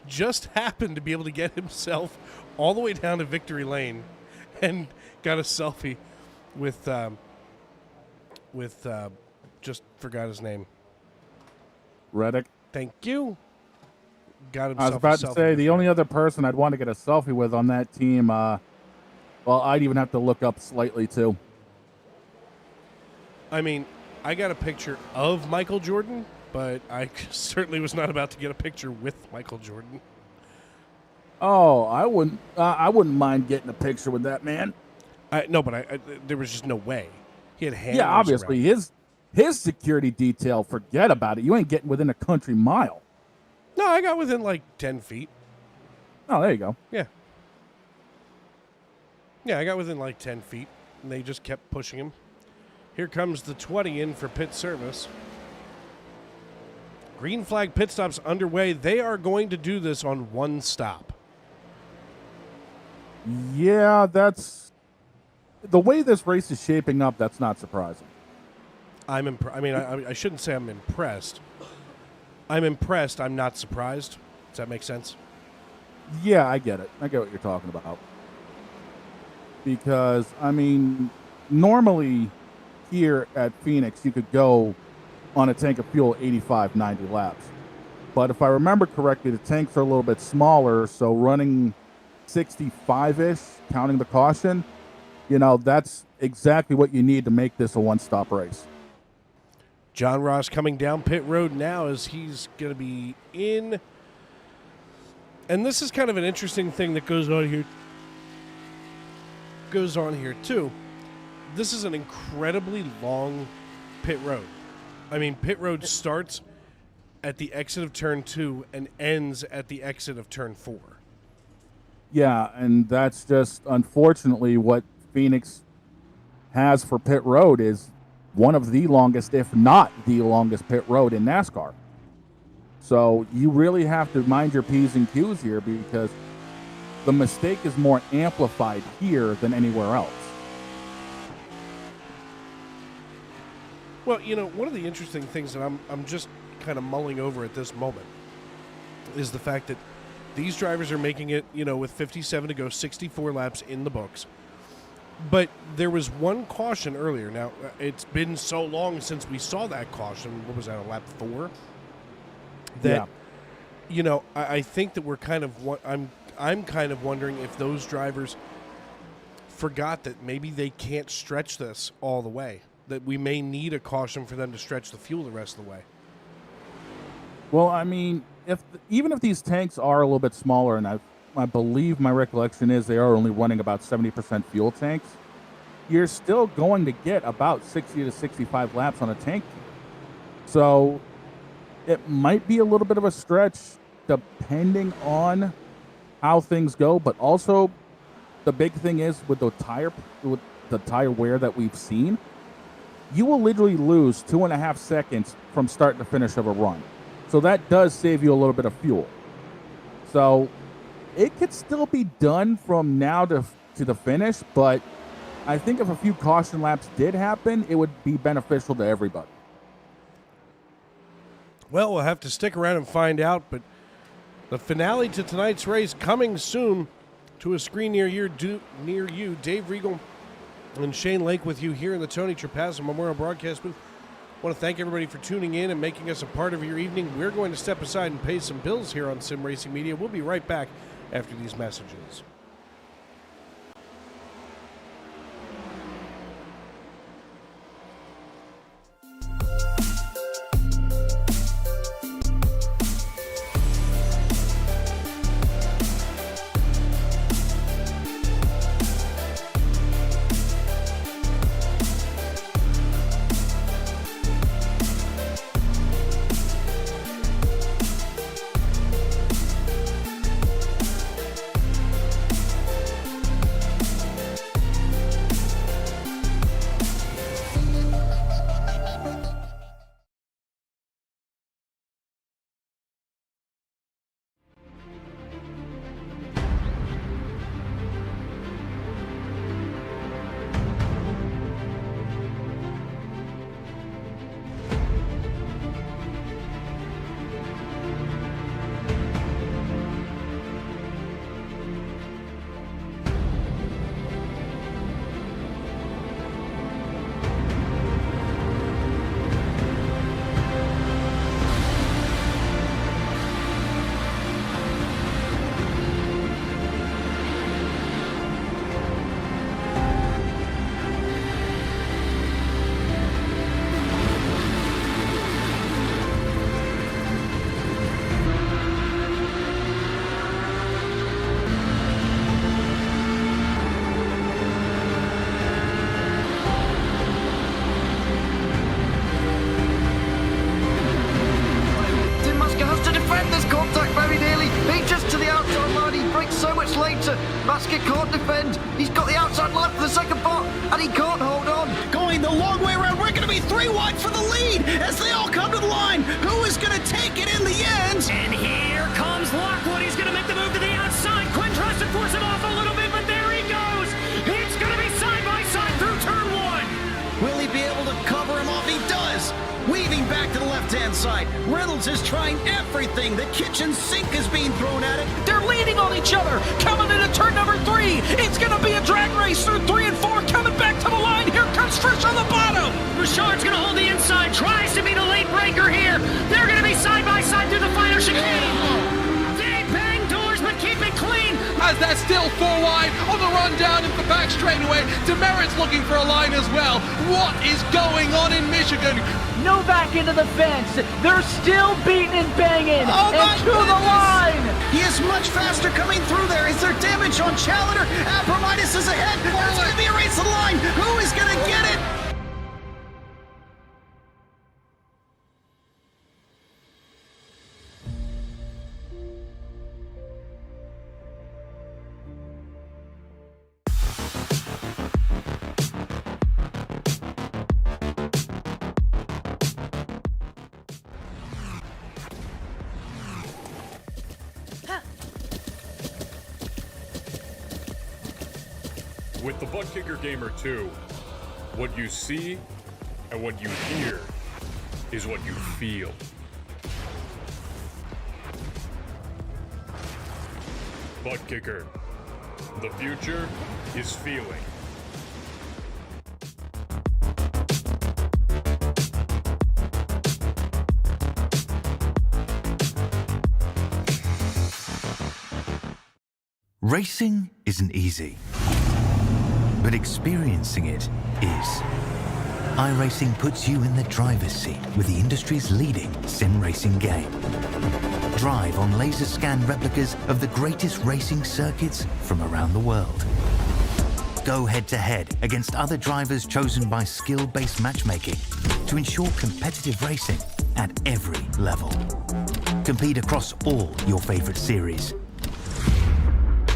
just happened to be able to get himself all the way down to Victory Lane and got a selfie with just forgot his name. Reddick. Thank you. got himself I was about to say the only other person I'd want to get a selfie with on that team. Well, I'd even have to look up slightly too. I mean, I got a picture of Michael Jordan, but I certainly was not about to get a picture with Michael Jordan. Oh, I wouldn't mind getting a picture with that man. No, but there was just no way. He had hands. Yeah, obviously his security detail. Forget about it. You ain't getting within a country mile. No, I got within like 10 feet. Oh, there you go. Yeah. Yeah, I got within like 10 feet, and they just kept pushing him. Here comes the 20 in for pit service. Green flag pit stops underway. They are going to do this on one stop. Yeah, that's the way this race is shaping up. That's not surprising. I shouldn't say I'm impressed. I'm impressed. I'm not surprised. Does that make sense? Yeah, I get it. I get what you're talking about. Because, I mean, normally here at Phoenix, you could go on a tank of fuel 85, 90 laps. But if I remember correctly, the tanks are a little bit smaller, so running 65-ish, counting the caution, that's exactly what you need to make this a one-stop race. John Ross coming down pit road now as he's going to be in. And this is kind of an interesting thing that goes on here too. This is an incredibly long pit road. I mean, pit road starts at the exit of turn 2 and ends at the exit of turn 4. Yeah, and that's just unfortunately what Phoenix has for pit road is one of the longest, if not the longest pit road in NASCAR. So you really have to mind your P's and Q's here because the mistake is more amplified here than anywhere else. Well, one of the interesting things that I'm just kind of mulling over at this moment is the fact that these drivers are making it, with 57 to go, 64 laps in the books. But there was one caution earlier. Now, it's been so long since we saw that caution. What was that, a lap 4? That, yeah. I think that we're kind of I'm kind of wondering if those drivers forgot that maybe they can't stretch this all the way. That we may need a caution for them to stretch the fuel the rest of the way. Well, I mean, even if these tanks are a little bit smaller, and I believe my recollection is they are only running about 70% fuel tanks, you're still going to get about 60 to 65 laps on a tank. So it might be a little bit of a stretch depending on how things go, but also the big thing is with the tire wear that we've seen, you will literally lose 2.5 seconds from start to finish of a run. So that does save you a little bit of fuel. So it could still be done from now to the finish, but I think if a few caution laps did happen, it would be beneficial to everybody. Well, we'll have to stick around and find out, but the finale to tonight's race coming soon to a screen near you. Dave Regal and Shane Lake with you here in the Tony Trapasso Memorial Broadcast booth. I want to thank everybody for tuning in and making us a part of your evening. We're going to step aside and pay some bills here on Sim Racing Media. We'll be right back after these messages. Basket can't defend. He's got the outside line for the second part, and he can't hold on. Going the long way around. We're going to be 3 wide for the lead as they all come to the line. Who is going to take it in the end? And here comes Lockwood. He's going to make the move to the outside. Quinn tries to force him off a little bit, but there he goes. It's going to be side by side through turn 1. Will he be able to cover him off? He does. Weaving back to the left-hand side. Reynolds is trying everything. The kitchen sink is being thrown at it. They're leaning on each other. Coming into turn number 3. It's going to be a drag race through 3 and 4. Coming back to the line. Here comes Frisch on the bottom. Richard's going to hold the inside. Tries to be the late breaker here. They're going to be side by side through the final chicane. They bang doors, but keep it clean. As that's still 4 wide on the run down into the back straightaway. Demerit's looking for a line as well. What is going on in Michigan? Novak into the fence. They're still beating and banging. Oh my and to goodness. the line. He is much faster coming through there. Is there damage on Challenger? Abramitis is ahead. There's going to be a race to the line. Who is going to get it? With the Butt Kicker Gamer 2, what you see and what you hear is what you feel. Butt Kicker. The future is feeling. Racing isn't easy, but experiencing it is. iRacing puts you in the driver's seat with the industry's leading sim racing game. Drive on laser scan replicas of the greatest racing circuits from around the world. Go head to head against other drivers chosen by skill-based matchmaking to ensure competitive racing at every level. Compete across all your favorite series.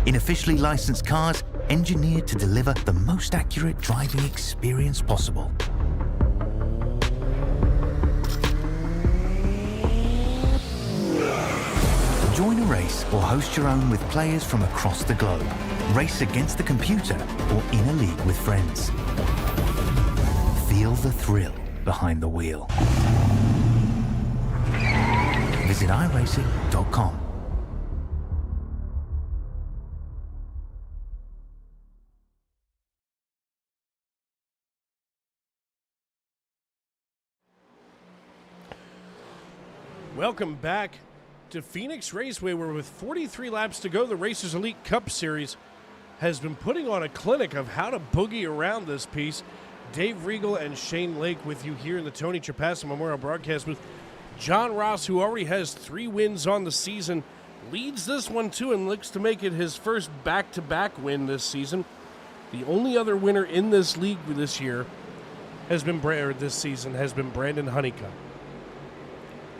In officially licensed cars, engineered to deliver the most accurate driving experience possible. Join a race or host your own with players from across the globe. Race against the computer or in a league with friends. Feel the thrill behind the wheel. Visit iRacing.com. Welcome back to Phoenix Raceway, where with 43 laps to go, the Racers Elite Cup Series has been putting on a clinic of how to boogie around this piece. Dave Regal and Shane Lake with you here in the Tony Trapassa Memorial Broadcast booth. John Ross, who already has 3 wins on the season, leads this one too and looks to make it his first back-to-back win this season. The only other winner in this league this year has been Brandon Honeycutt.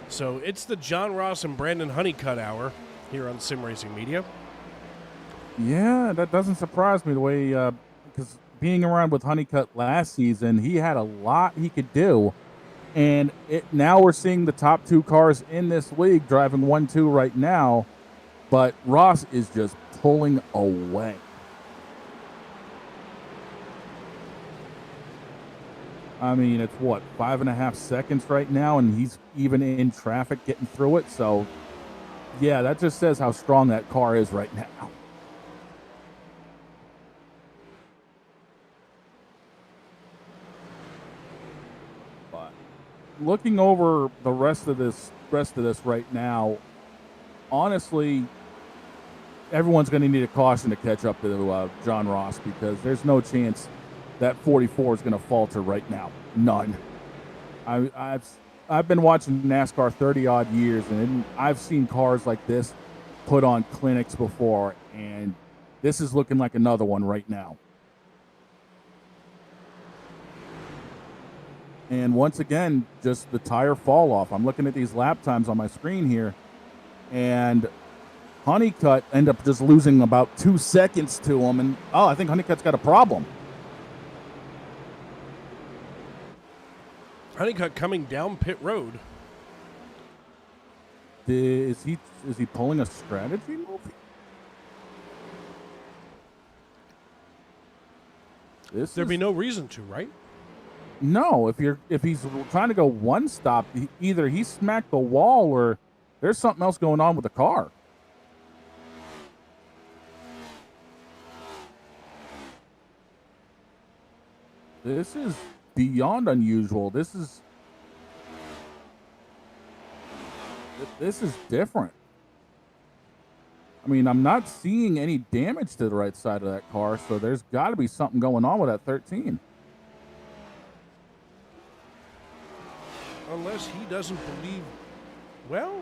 So it's the John Ross and Brandon Honeycutt hour here on Sim Racing Media. Yeah, that doesn't surprise me the way, because being around with Honeycutt last season, he had a lot he could do. And now we're seeing the top 2 cars in this league driving 1-2 right now, but Ross is just pulling away. I mean, it's what, 5.5 seconds right now, and he's even in traffic getting through it. So, yeah, that just says how strong that car is right now. But looking over the rest of this right now, honestly, everyone's going to need a caution to catch up to John Ross, because there's no chance that 44 is going to falter right now. None. I've been watching NASCAR 30-odd years, and I've seen cars like this put on clinics before, and this is looking like another one right now. And once again, just the tire fall off. I'm looking at these lap times on my screen here, and Honeycutt end up just losing about 2 seconds to him, and I think Honeycutt's got a problem. Honeycutt coming down pit road. Is he pulling a strategy move? There'd be no reason to, right? No, if he's trying to go one stop, either he smacked the wall or there's something else going on with the car. This is beyond unusual. This is different. I mean, I'm not seeing any damage to the right side of that car, so there's got to be something going on with that 13. Unless he doesn't believe, well,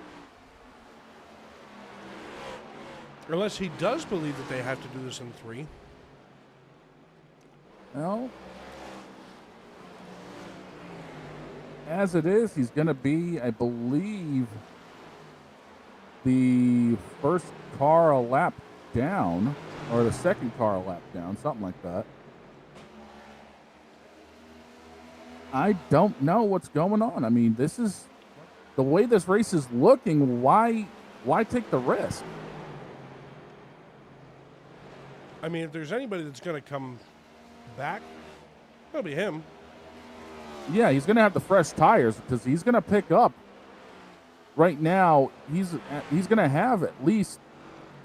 unless he does believe that they have to do this in 3. Well, as it is, he's going to be, I believe, the first car a lap down, or the second car a lap down, something like that. I don't know what's going on. I mean, this is the way this race is looking. Why take the risk? I mean, if there's anybody that's going to come back, it'll be him. Yeah, he's going to have the fresh tires because he's going to pick up. Right now, he's going to have at least,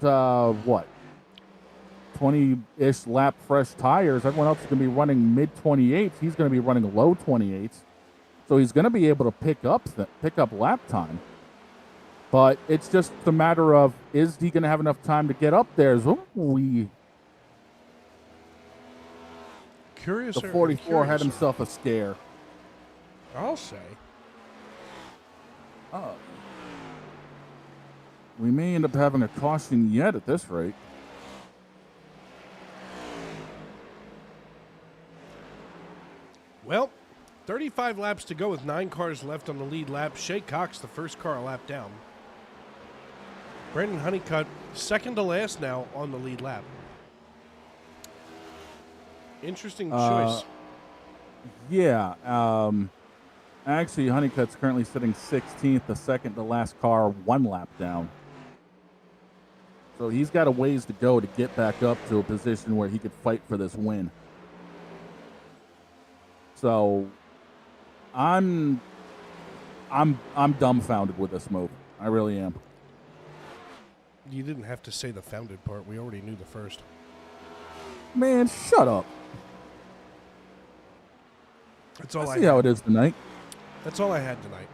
20-ish lap fresh tires. Everyone else is going to be running mid-28s. He's going to be running low 28s. So he's going to be able to pick up lap time. But it's just a matter of, is he going to have enough time to get up there? Curious. The 44 had himself a scare. I'll say. We may end up having a caution yet at this rate. Well, 35 laps to go with 9 cars left on the lead lap. Shea Cox, the first car a lap down. Brandon Honeycutt, second to last now on the lead lap. Interesting choice. Yeah. Actually, Honeycutt's currently sitting 16th, the second to last car, 1 lap down. So he's got a ways to go to get back up to a position where he could fight for this win. So I'm dumbfounded with this move. I really am. You didn't have to say the founded part. We already knew the first. Man, shut up. That's all I see how it is tonight. That's all I had tonight.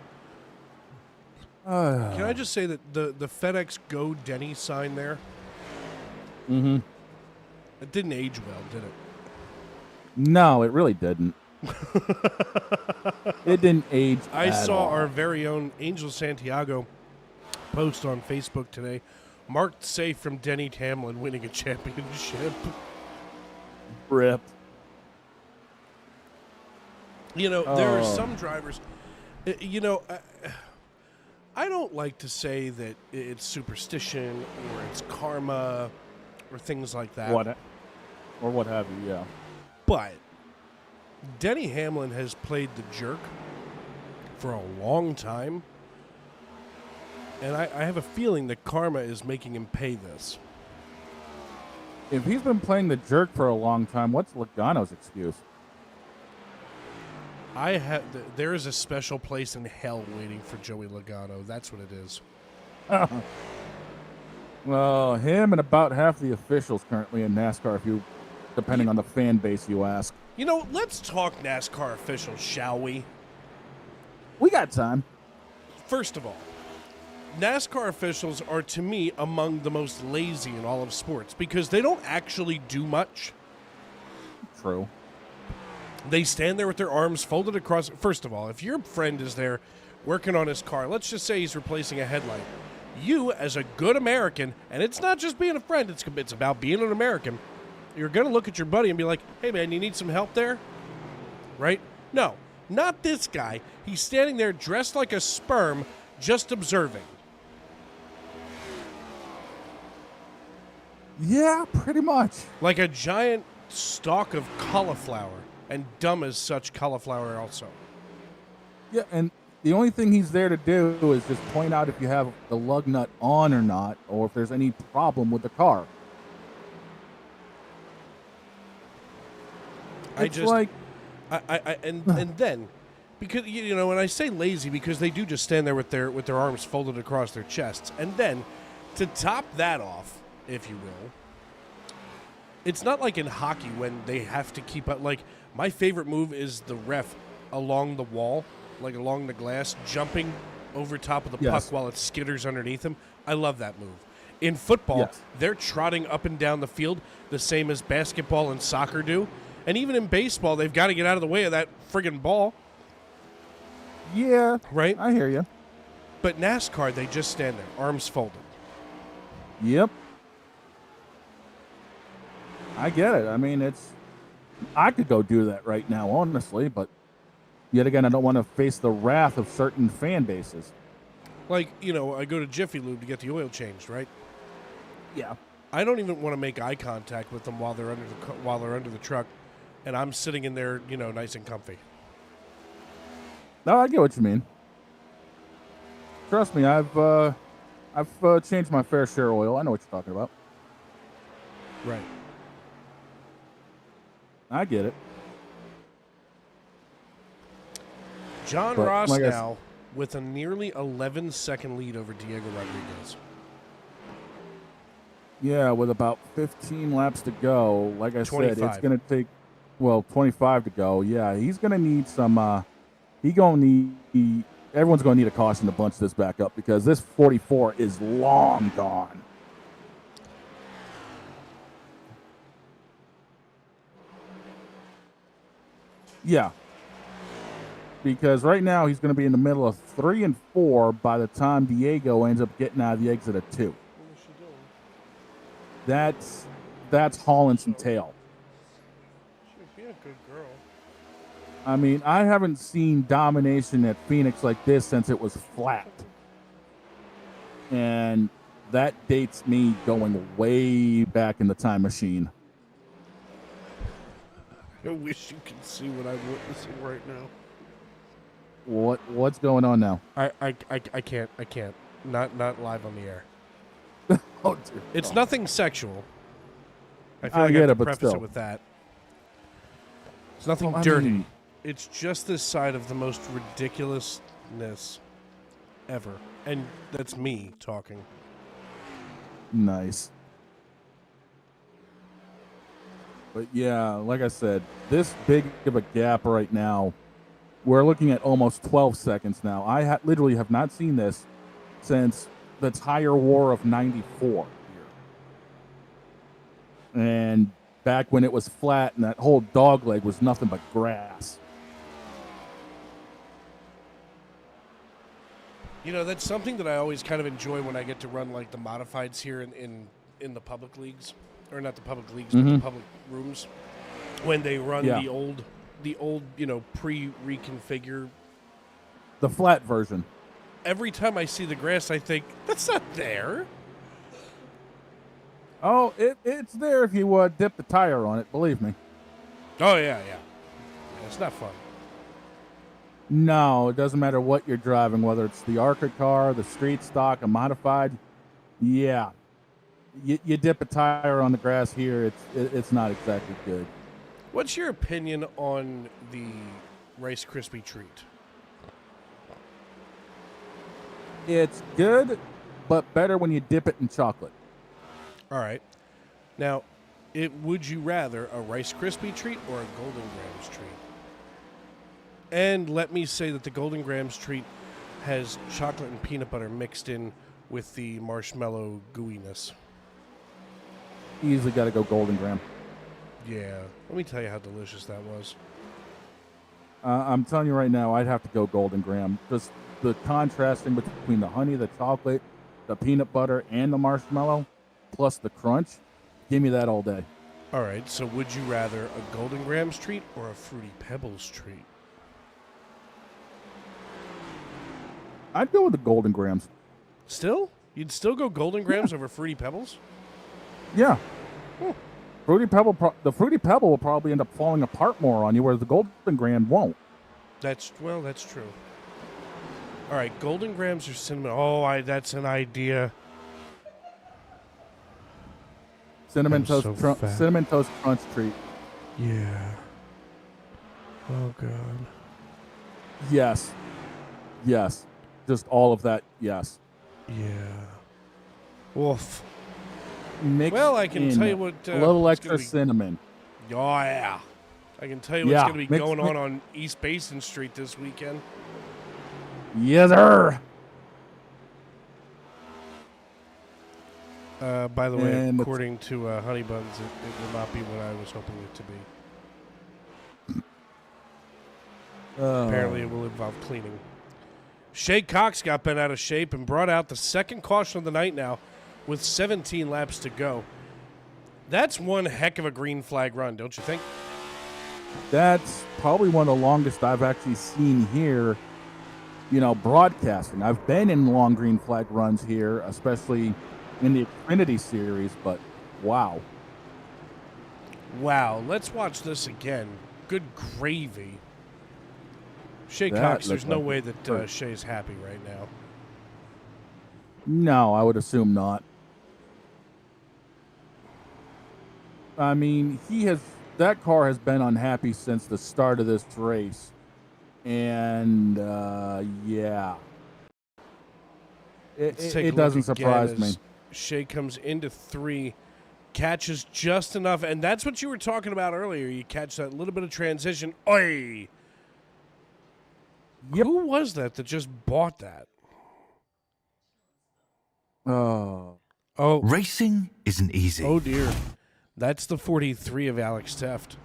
Can I just say that the FedEx Go Denny sign there? Mm-hmm. It didn't age well, did it? No, it really didn't. It didn't age I at saw all. our very own Angel Santiago post on Facebook today. Marked safe from Denny Hamlin winning a championship. Rip. You know, there are some drivers, you know, I don't like to say that it's superstition or it's karma or things like that. What have you, yeah. But Denny Hamlin has played the jerk for a long time. And I have a feeling that karma is making him pay this. If he's been playing the jerk for a long time, what's Logano's excuse? There is a special place in hell waiting for Joey Logano. That's what it is. Well, him and about half the officials currently in NASCAR, depending on the fan base you ask. You know, let's talk NASCAR officials, shall we? We got time. First of all, NASCAR officials are, to me, among the most lazy in all of sports because they don't actually do much. True. They stand there with their arms folded across. First of all, if your friend is there working on his car, let's just say he's replacing a headlight. You, as a good American, and it's not just being a friend, it's about being an American, you're going to look at your buddy and be like, hey, man, you need some help there? Right? No, not this guy. He's standing there dressed like a sperm, just observing. Yeah, pretty much. Like a giant stalk of cauliflower, and dumb as such cauliflower also. Yeah, and the only thing he's there to do is just point out if you have the lug nut on or not, or if there's any problem with the car. And then, because when I say lazy, because they do just stand there with their arms folded across their chests, and then to top that off, if you will, it's not like in hockey when they have to keep up. Like, my favorite move is the ref along the wall, like along the glass, jumping over top of the puck while it skitters underneath him. I love that move. In football, they're trotting up and down the field the same as basketball and soccer do. And even in baseball, they've got to get out of the way of that friggin' ball. Yeah. Right? I hear you. But NASCAR, they just stand there, arms folded. Yep. I get it. I mean, I could go do that right now, honestly, but yet again, I don't want to face the wrath of certain fan bases. Like, I go to Jiffy Lube to get the oil changed, right? Yeah. I don't even want to make eye contact with them while they're under the truck, and I'm sitting in there, nice and comfy. No, I get what you mean. Trust me, I've changed my fair share of oil. I know what you're talking about. Right. I get it. John Ross now with a nearly 11-second lead over Diego Rodriguez. Yeah, with about 15 laps to go. Like I 25. said, it's going to take, 25 to go. Yeah, he's going to need some, everyone's going to need a caution to bunch this back up because this 44 is long gone. Yeah. Because right now he's going to be in the middle of 3 and 4 by the time Diego ends up getting out of the exit at 2. What is she doing? That's hauling some tail. She'd be a good girl. I mean, I haven't seen domination at Phoenix like this since it was flat. And that dates me going way back in the time machine. I wish you could see what I'm witnessing right now. What's going on now? I can't. Not live on the air. Oh, dear. It's nothing sexual. I feel I like I get have it, to but preface still. it with that. It's nothing I dirty. mean- It's just this side of the most ridiculousness ever. And that's me talking. Nice. But yeah, like I said, this big of a gap right now, we're looking at almost 12 seconds now. I literally have not seen this since the tire war of 94 here. And back when it was flat and that whole dog leg was nothing but grass. That's something that I always kind of enjoy when I get to run like the modifieds here in the public leagues. Or not the public leagues, but the public rooms. When they run the old pre-reconfigure. The flat version. Every time I see the grass, I think, that's not there. Oh, it's there if you dip the tire on it, believe me. Oh, yeah. It's not fun. No, it doesn't matter what you're driving, whether it's the ARCA car, the street stock, a modified. Yeah. You dip a tire on the grass here, it's not exactly good. What's your opinion on the Rice Krispie treat? It's good, but better when you dip it in chocolate. All right. Now, would you rather a Rice Krispie treat or a Golden Grams treat? And let me say that the Golden Grams treat has chocolate and peanut butter mixed in with the marshmallow gooiness. Easily got to go Golden Graham. Yeah. Let me tell you how delicious that was. I'm telling you right now, I'd have to go Golden Graham. Just the contrasting between the honey, the chocolate, the peanut butter, and the marshmallow, plus the crunch. Give me that all day. All right. So would you rather a Golden Grams treat or a Fruity Pebbles treat? I'd go with the Golden Grams. Still? You'd still go Golden Grams over Fruity Pebbles? Yeah. The Fruity Pebble will probably end up falling apart more on you, whereas the Golden Grand won't. That's true. All right, Golden Grams or cinnamon? Oh, that's an idea. Cinnamon I'm toast, so fat. cinnamon toast crunch treat. Yeah. Oh God. Yes. Yes. Just all of that. Yes. Yeah. Woof. Mix Well, I can in tell you what. a little it's extra gonna be- cinnamon. Oh yeah. I can tell you what's Yeah, going to be mix- going mix- on East Basin Street this weekend. Yes, sir. By the way, And according to Honey Buns, it will not be what I was hoping it to be. Apparently, it will involve cleaning. Shay Cox got bent out of shape and brought out the second caution of the night now with 17 laps to go. That's one heck of a green flag run, don't you think? That's probably one of the longest I've actually seen here, broadcasting. I've been in long green flag runs here, especially in the Xfinity series, but wow. Wow, let's watch this again. Good gravy. Shay That Cox, looked there's no like way a that bird. Shay's happy right now. No, I would assume not. I mean, that car has been unhappy since the start of this race. And, yeah. Let's take a It look doesn't again surprise me. as Shay comes into 3, catches just enough, and that's what you were talking about earlier. You catch that little bit of transition. Oi! Yep. Who was that just bought that? Oh. Racing isn't easy. Oh dear. That's the 43 of Alex Teft.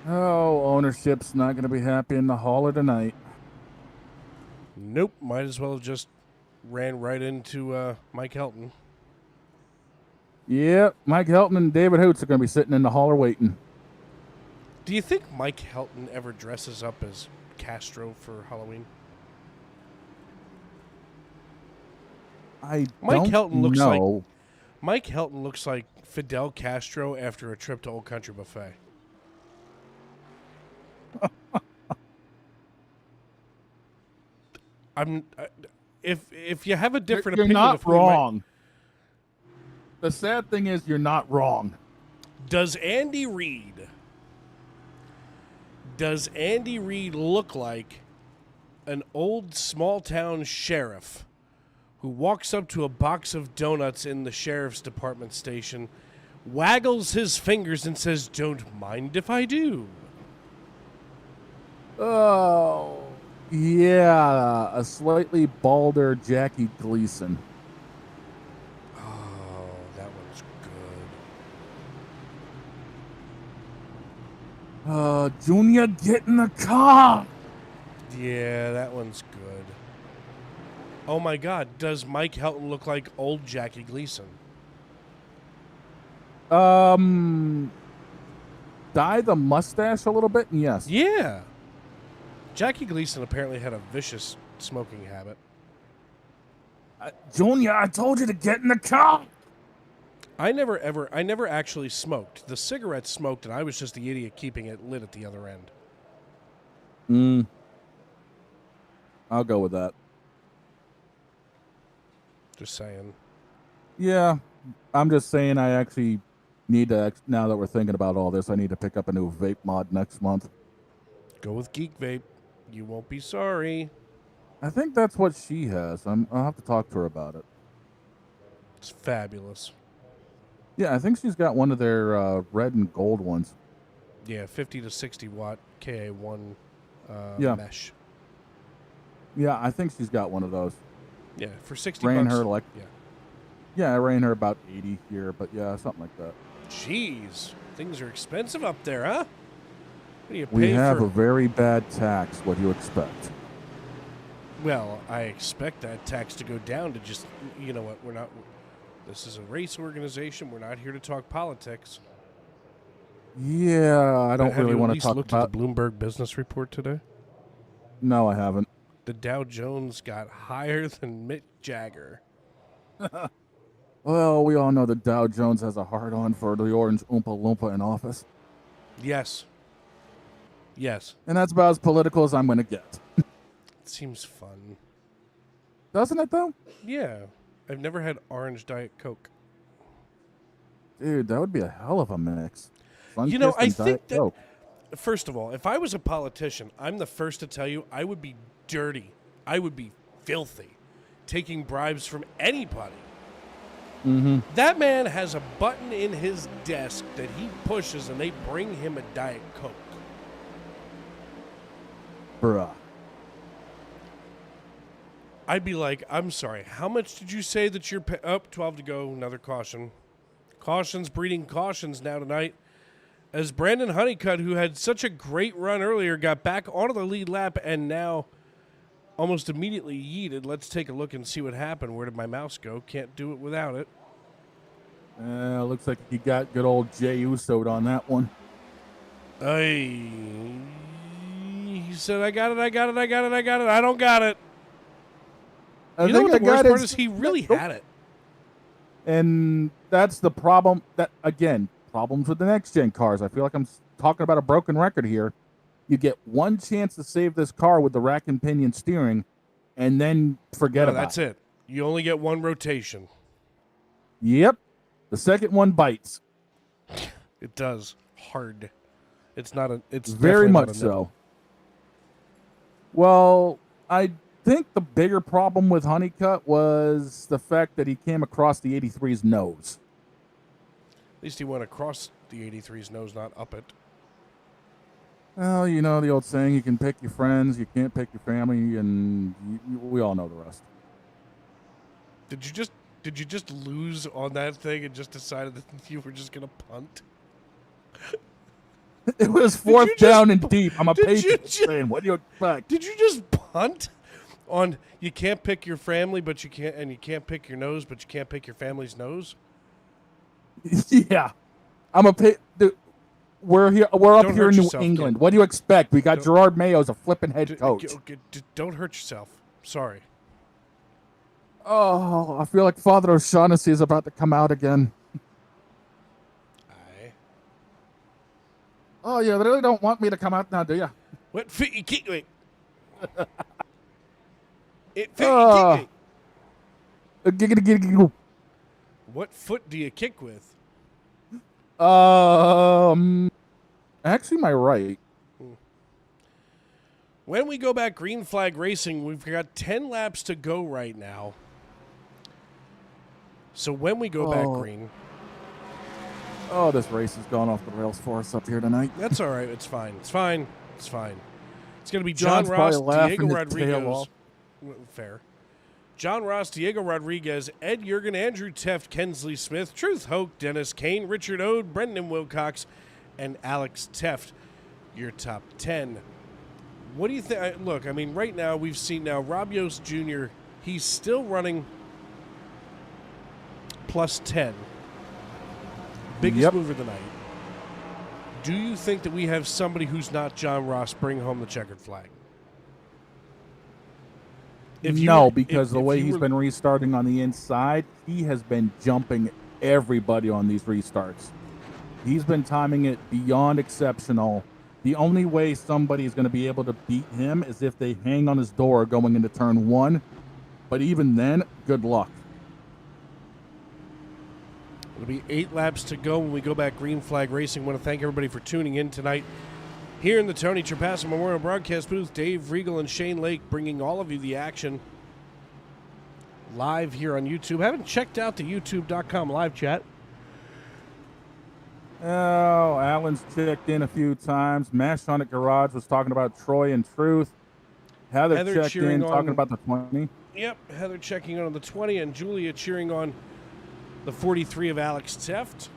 Oh, ownership's not going to be happy in the hauler tonight. Nope. Might as well have just ran right into Mike Helton. Yep, Mike Helton and David Hoots are going to be sitting in the hauler waiting. Do you think Mike Helton ever dresses up as Castro for Halloween? I Mike don't Helton looks know. like Mike Helton looks like Fidel Castro after a trip to Old Country Buffet. If you have a different You're opinion, not of who he might- wrong. The sad thing is you're not wrong. Does Andy Reid look like an old small town sheriff who walks up to a box of donuts in the sheriff's department station, waggles his fingers and says, "Don't mind if I do"? Oh, yeah, a slightly balder Jackie Gleason. Oh, that one's good. Junior, get in the car. Yeah, that one's good. Oh my God, does Mike Helton look like old Jackie Gleason? Dye the mustache a little bit, and yes. Yeah. Jackie Gleason apparently had a vicious smoking habit. Junior, I told you to get in the car. I never actually smoked. The cigarette smoked, and I was just the idiot keeping it lit at the other end. I'll go with that. Just saying. Yeah, I'm just saying I actually need to, now that we're thinking about all this, I need to pick up a new vape mod next month. Go with Geek Vape. You won't be sorry. I think that's what she has. I'll have to talk to her about it. It's fabulous. Yeah, I think she's got one of their red and gold ones. Yeah, 50 to 60 watt KA1 Yeah. mesh. Yeah, I think she's got one of those. Yeah, for 60 Ran bucks. her like, Yeah. yeah, I ran her about 80 here, but yeah, something like that. Jeez, things are expensive up there, huh? What do you pay We have for? a very bad tax. What do you expect? Well, I expect that tax to go down to just, you know what, we're not, this is a race organization. We're not here to talk politics. Yeah, I don't really want to talk looked about. at the Bloomberg Business Report today? No, I haven't. The Dow Jones got higher than Mick Jagger. Well, we all know that Dow Jones has a hard-on for the orange Oompa Loompa in office. Yes. Yes. And that's about as political as I'm going to get. It seems fun. Doesn't it, though? Yeah. I've never had orange Diet Coke. Dude, that would be a hell of a mix. You know, I think that, Coke. first of all, if I was a politician, I'm the first to tell you I would be dirty. I would be filthy, taking bribes from anybody. Mm-hmm. That man has a button in his desk that he pushes and they bring him a Diet Coke. Bruh. I'd be like, I'm sorry, how much did you say that you're up? 12 to go, another caution. Cautions breeding cautions now tonight. As Brandon Honeycutt, who had such a great run earlier, got back onto the lead lap and now almost immediately yeeted. Let's take a look and see what happened. Where did my mouse go? Can't do it without it. Looks like he got good old Jey Uso'd on that one. He said, I got it. I don't got it. You know what the worst part is? He really had it. And that's the problem. That again, problems with the next gen cars. I feel like I'm talking about a broken record here. You get one chance to save this car with the rack and pinion steering, and then forget about it. That's it. You only get one rotation. Yep. The second one bites. It does. Hard. It's not a. It's very much not a so. Well, I think the bigger problem with Honeycutt was the fact that he came across the 83's nose. At least he went across the 83's nose, not up it. Well, you know the old saying, you can pick your friends, you can't pick your family, and we all know the rest. Did you just lose on that thing and just decided that you were just going to punt? It was fourth down and deep. I'm a Patriots fan. What do you expect? Did you just punt on you can't pick your family, but you can't pick your nose, but you can't pick your family's nose? Yeah. I'm a dude, we're up here in New England. Kid. What do you expect? We got Gerard Mayo as a flipping head coach. Don't hurt yourself. Sorry. Oh, I feel like Father O'Shaughnessy is about to come out again. Aye. Oh, you really don't want me to come out now, do you? What foot you kick me? Giggity. What foot do you kick with? Actually, my right. When we go back green flag racing, we've got 10 laps to go right now. So when we go back green. Oh, this race has gone off the rails for us up here tonight. That's all right. It's fine. It's fine. It's fine. It's going to be John Ross, Diego Rodriguez. Fair. John Ross, Diego Rodriguez, Ed Jurgen, Andrew Teft, Kensley Smith, Truth Hoke, Dennis Kane, Richard Ode, Brendan Wilcox, and Alex Teft. Your top 10. What do you think? Look, I mean, right now we've seen Rob Yost Jr., he's still running plus 10. Biggest move of the night. Do you think that we have somebody who's not John Ross bring home the checkered flag? Because the way he's been restarting on the inside, he has been jumping everybody on these restarts. He's been timing it beyond exceptional. The only way somebody is going to be able to beat him is if they hang on his door going into turn 1. But even then, good luck. It'll be 8 laps to go when we go back green flag racing. I want to thank everybody for tuning in tonight. Here in the Tony Trapasso Memorial Broadcast booth, Dave Regal and Shane Lake bringing all of you the action live here on YouTube. Haven't checked out the youtube.com live chat. Oh, Alan's checked in a few times. Mash on it Garage was talking about Troy and Truth. Heather checked in talking about the 20. Yep, Heather checking in on the 20, and Julia cheering on the 43 of Alex Teft.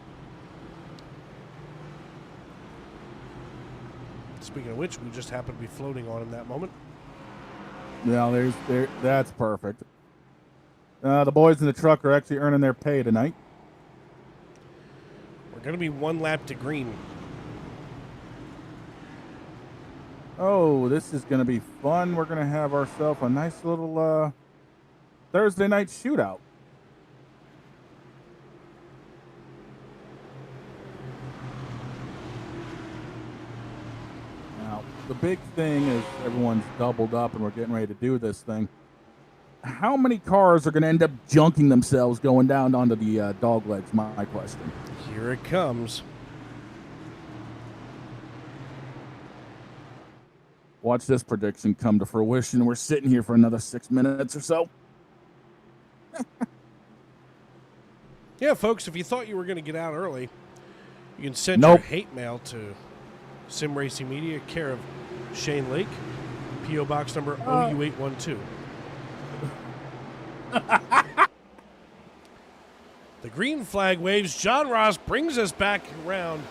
Speaking of which, we just happen to be floating on in that moment. Yeah, that's perfect. The boys in the truck are actually earning their pay tonight. We're going to be 1 lap to green. Oh, this is going to be fun. We're going to have ourselves a nice little Thursday night shootout. the big thing is everyone's doubled up and we're getting ready to do this thing. How many cars are going to end up junking themselves going down onto the dog legs? My question. Here it comes. Watch this prediction come to fruition. We're sitting here for another 6 minutes or so. Yeah, folks, if you thought you were going to get out early, you can send your hate mail to Sim Racing Media, care of Shane Lake, P.O. Box number OU812. The green flag waves. John Ross brings us back around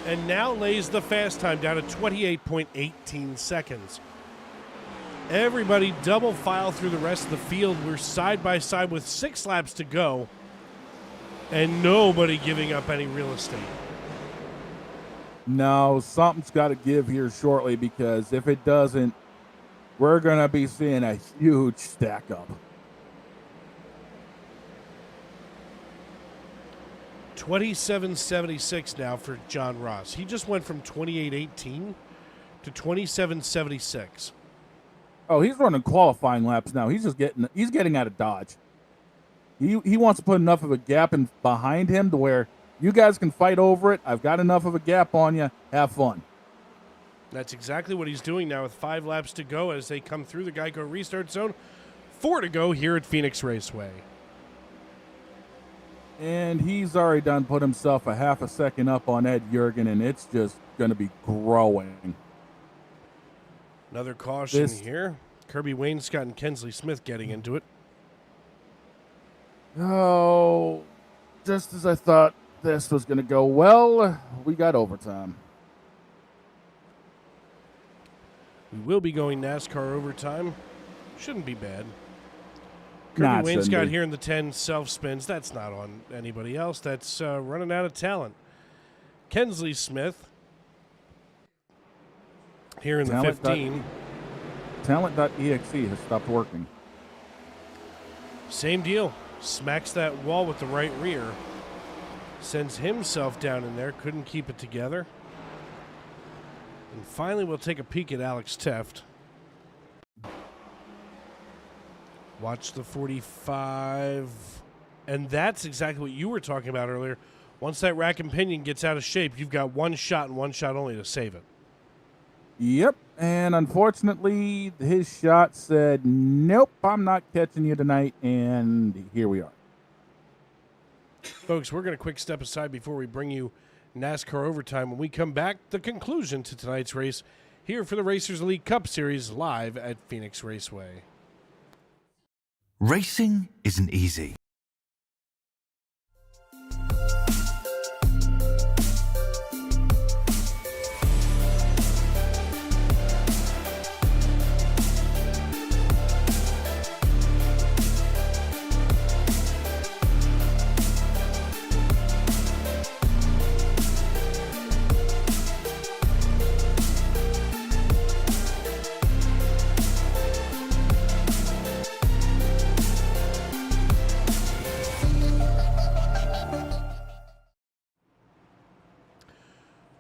and now lays the fast time down at 28.18 seconds. Everybody double file through the rest of the field. We're side by side with 6 laps to go, and nobody giving up any real estate. No, something's got to give here shortly, because if it doesn't, we're going to be seeing a huge stack up. 27.76 now for John Ross. He just went from 28.18 to 27.76. Oh, he's running qualifying laps now. He's getting out of Dodge. He wants to put enough of a gap in behind him to where you guys can fight over it. I've got enough of a gap on you. Have fun. That's exactly what he's doing now with 5 laps to go as they come through the Geico restart zone. 4 to go here at Phoenix Raceway. And he's already done put himself a half a second up on Ed Jurgen, and it's just going to be growing. Another caution here. Kirby Wainscott and Kensley Smith getting into it. Oh, just as I thought this was going to go well, we got overtime. We will be going NASCAR overtime. Shouldn't be bad. Kirby Wainscott here in the 10 self-spins. That's not on anybody else. That's running out of talent. Kensley Smith here in the 15. Talent.exe has stopped working. Same deal. Smacks that wall with the right rear. Sends himself down in there. Couldn't keep it together. And finally, we'll take a peek at Alex Teft. Watch the 45. And that's exactly what you were talking about earlier. Once that rack and pinion gets out of shape, you've got one shot and one shot only to save it. Yep, and unfortunately, his shot said, nope, I'm not catching you tonight, and here we are. Folks, we're going to quick step aside before we bring you NASCAR Overtime. When we come back, the conclusion to tonight's race here for the Racers Elite Cup Series live at Phoenix Raceway. Racing isn't easy.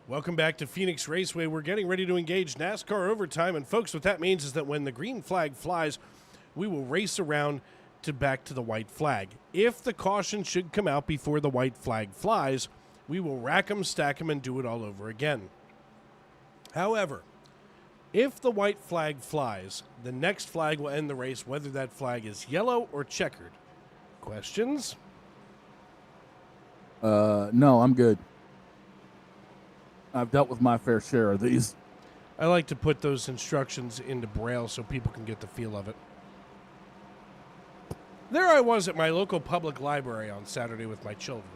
Welcome back to Phoenix Raceway. We're getting ready to engage NASCAR Overtime. And folks, what that means is that when the green flag flies, we will race around back to the white flag. If the caution should come out before the white flag flies, we will rack them, stack them, and do it all over again. However, if the white flag flies, the next flag will end the race, whether that flag is yellow or checkered. Questions? No, I'm good. I've dealt with my fair share of these. I like to put those instructions into Braille so people can get the feel of it. There I was at my local public library on Saturday with my children.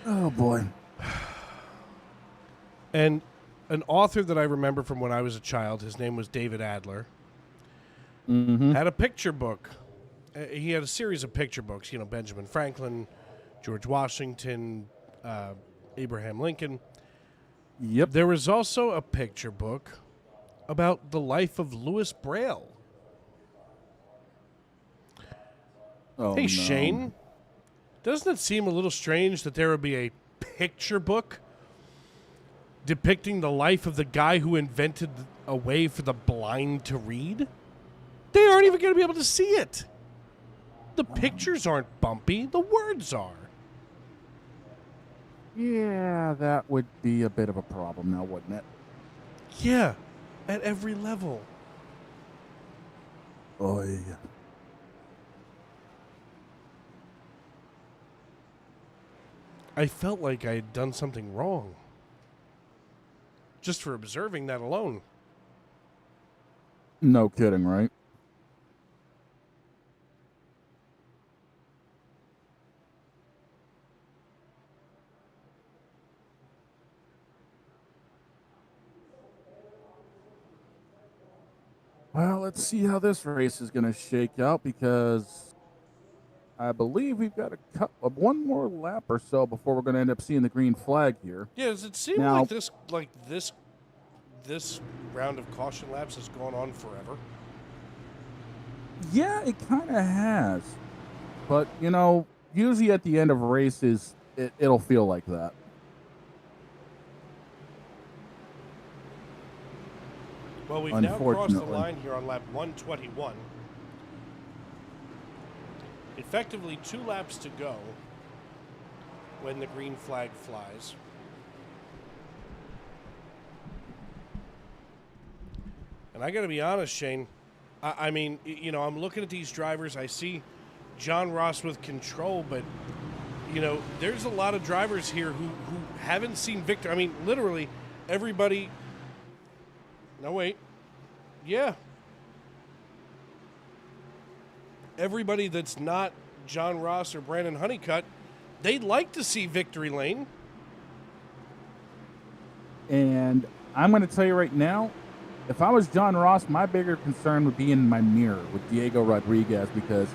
Oh, boy. And an author that I remember from when I was a child, his name was David Adler, had a picture book. He had a series of picture books, you know, Benjamin Franklin, George Washington, Abraham Lincoln. Yep. There was also a picture book about the life of Louis Braille. Oh, hey, no. Shane, doesn't it seem a little strange that there would be a picture book depicting the life of the guy who invented a way for the blind to read, they aren't even going to be able to see it. The pictures aren't bumpy. The words are. Yeah, that would be a bit of a problem now, wouldn't it? Yeah, at every level. Oh, yeah. I felt like I had done something wrong. Just for observing that alone. No kidding, right? Well, let's see how this race is going to shake out because I believe we've got one more lap or so before we're going to end up seeing the green flag here. Yeah, does it seem Now, like this round of caution laps has gone on forever? Yeah, it kind of has. But, you know, usually at the end of races, it'll feel like that. Well, we've now crossed the line here on lap 121. Effectively 2 laps to go when the green flag flies. And I got to be honest, Shane, I mean, you know, I'm looking at these drivers. I see John Ross with control, but, you know, there's a lot of drivers here who haven't seen victory. I mean, literally everybody. No, wait. Yeah. Everybody that's not John Ross or Brandon Honeycutt, they'd like to see victory lane. And I'm going to tell you right now, if I was John Ross, my bigger concern would be in my mirror with Diego Rodriguez because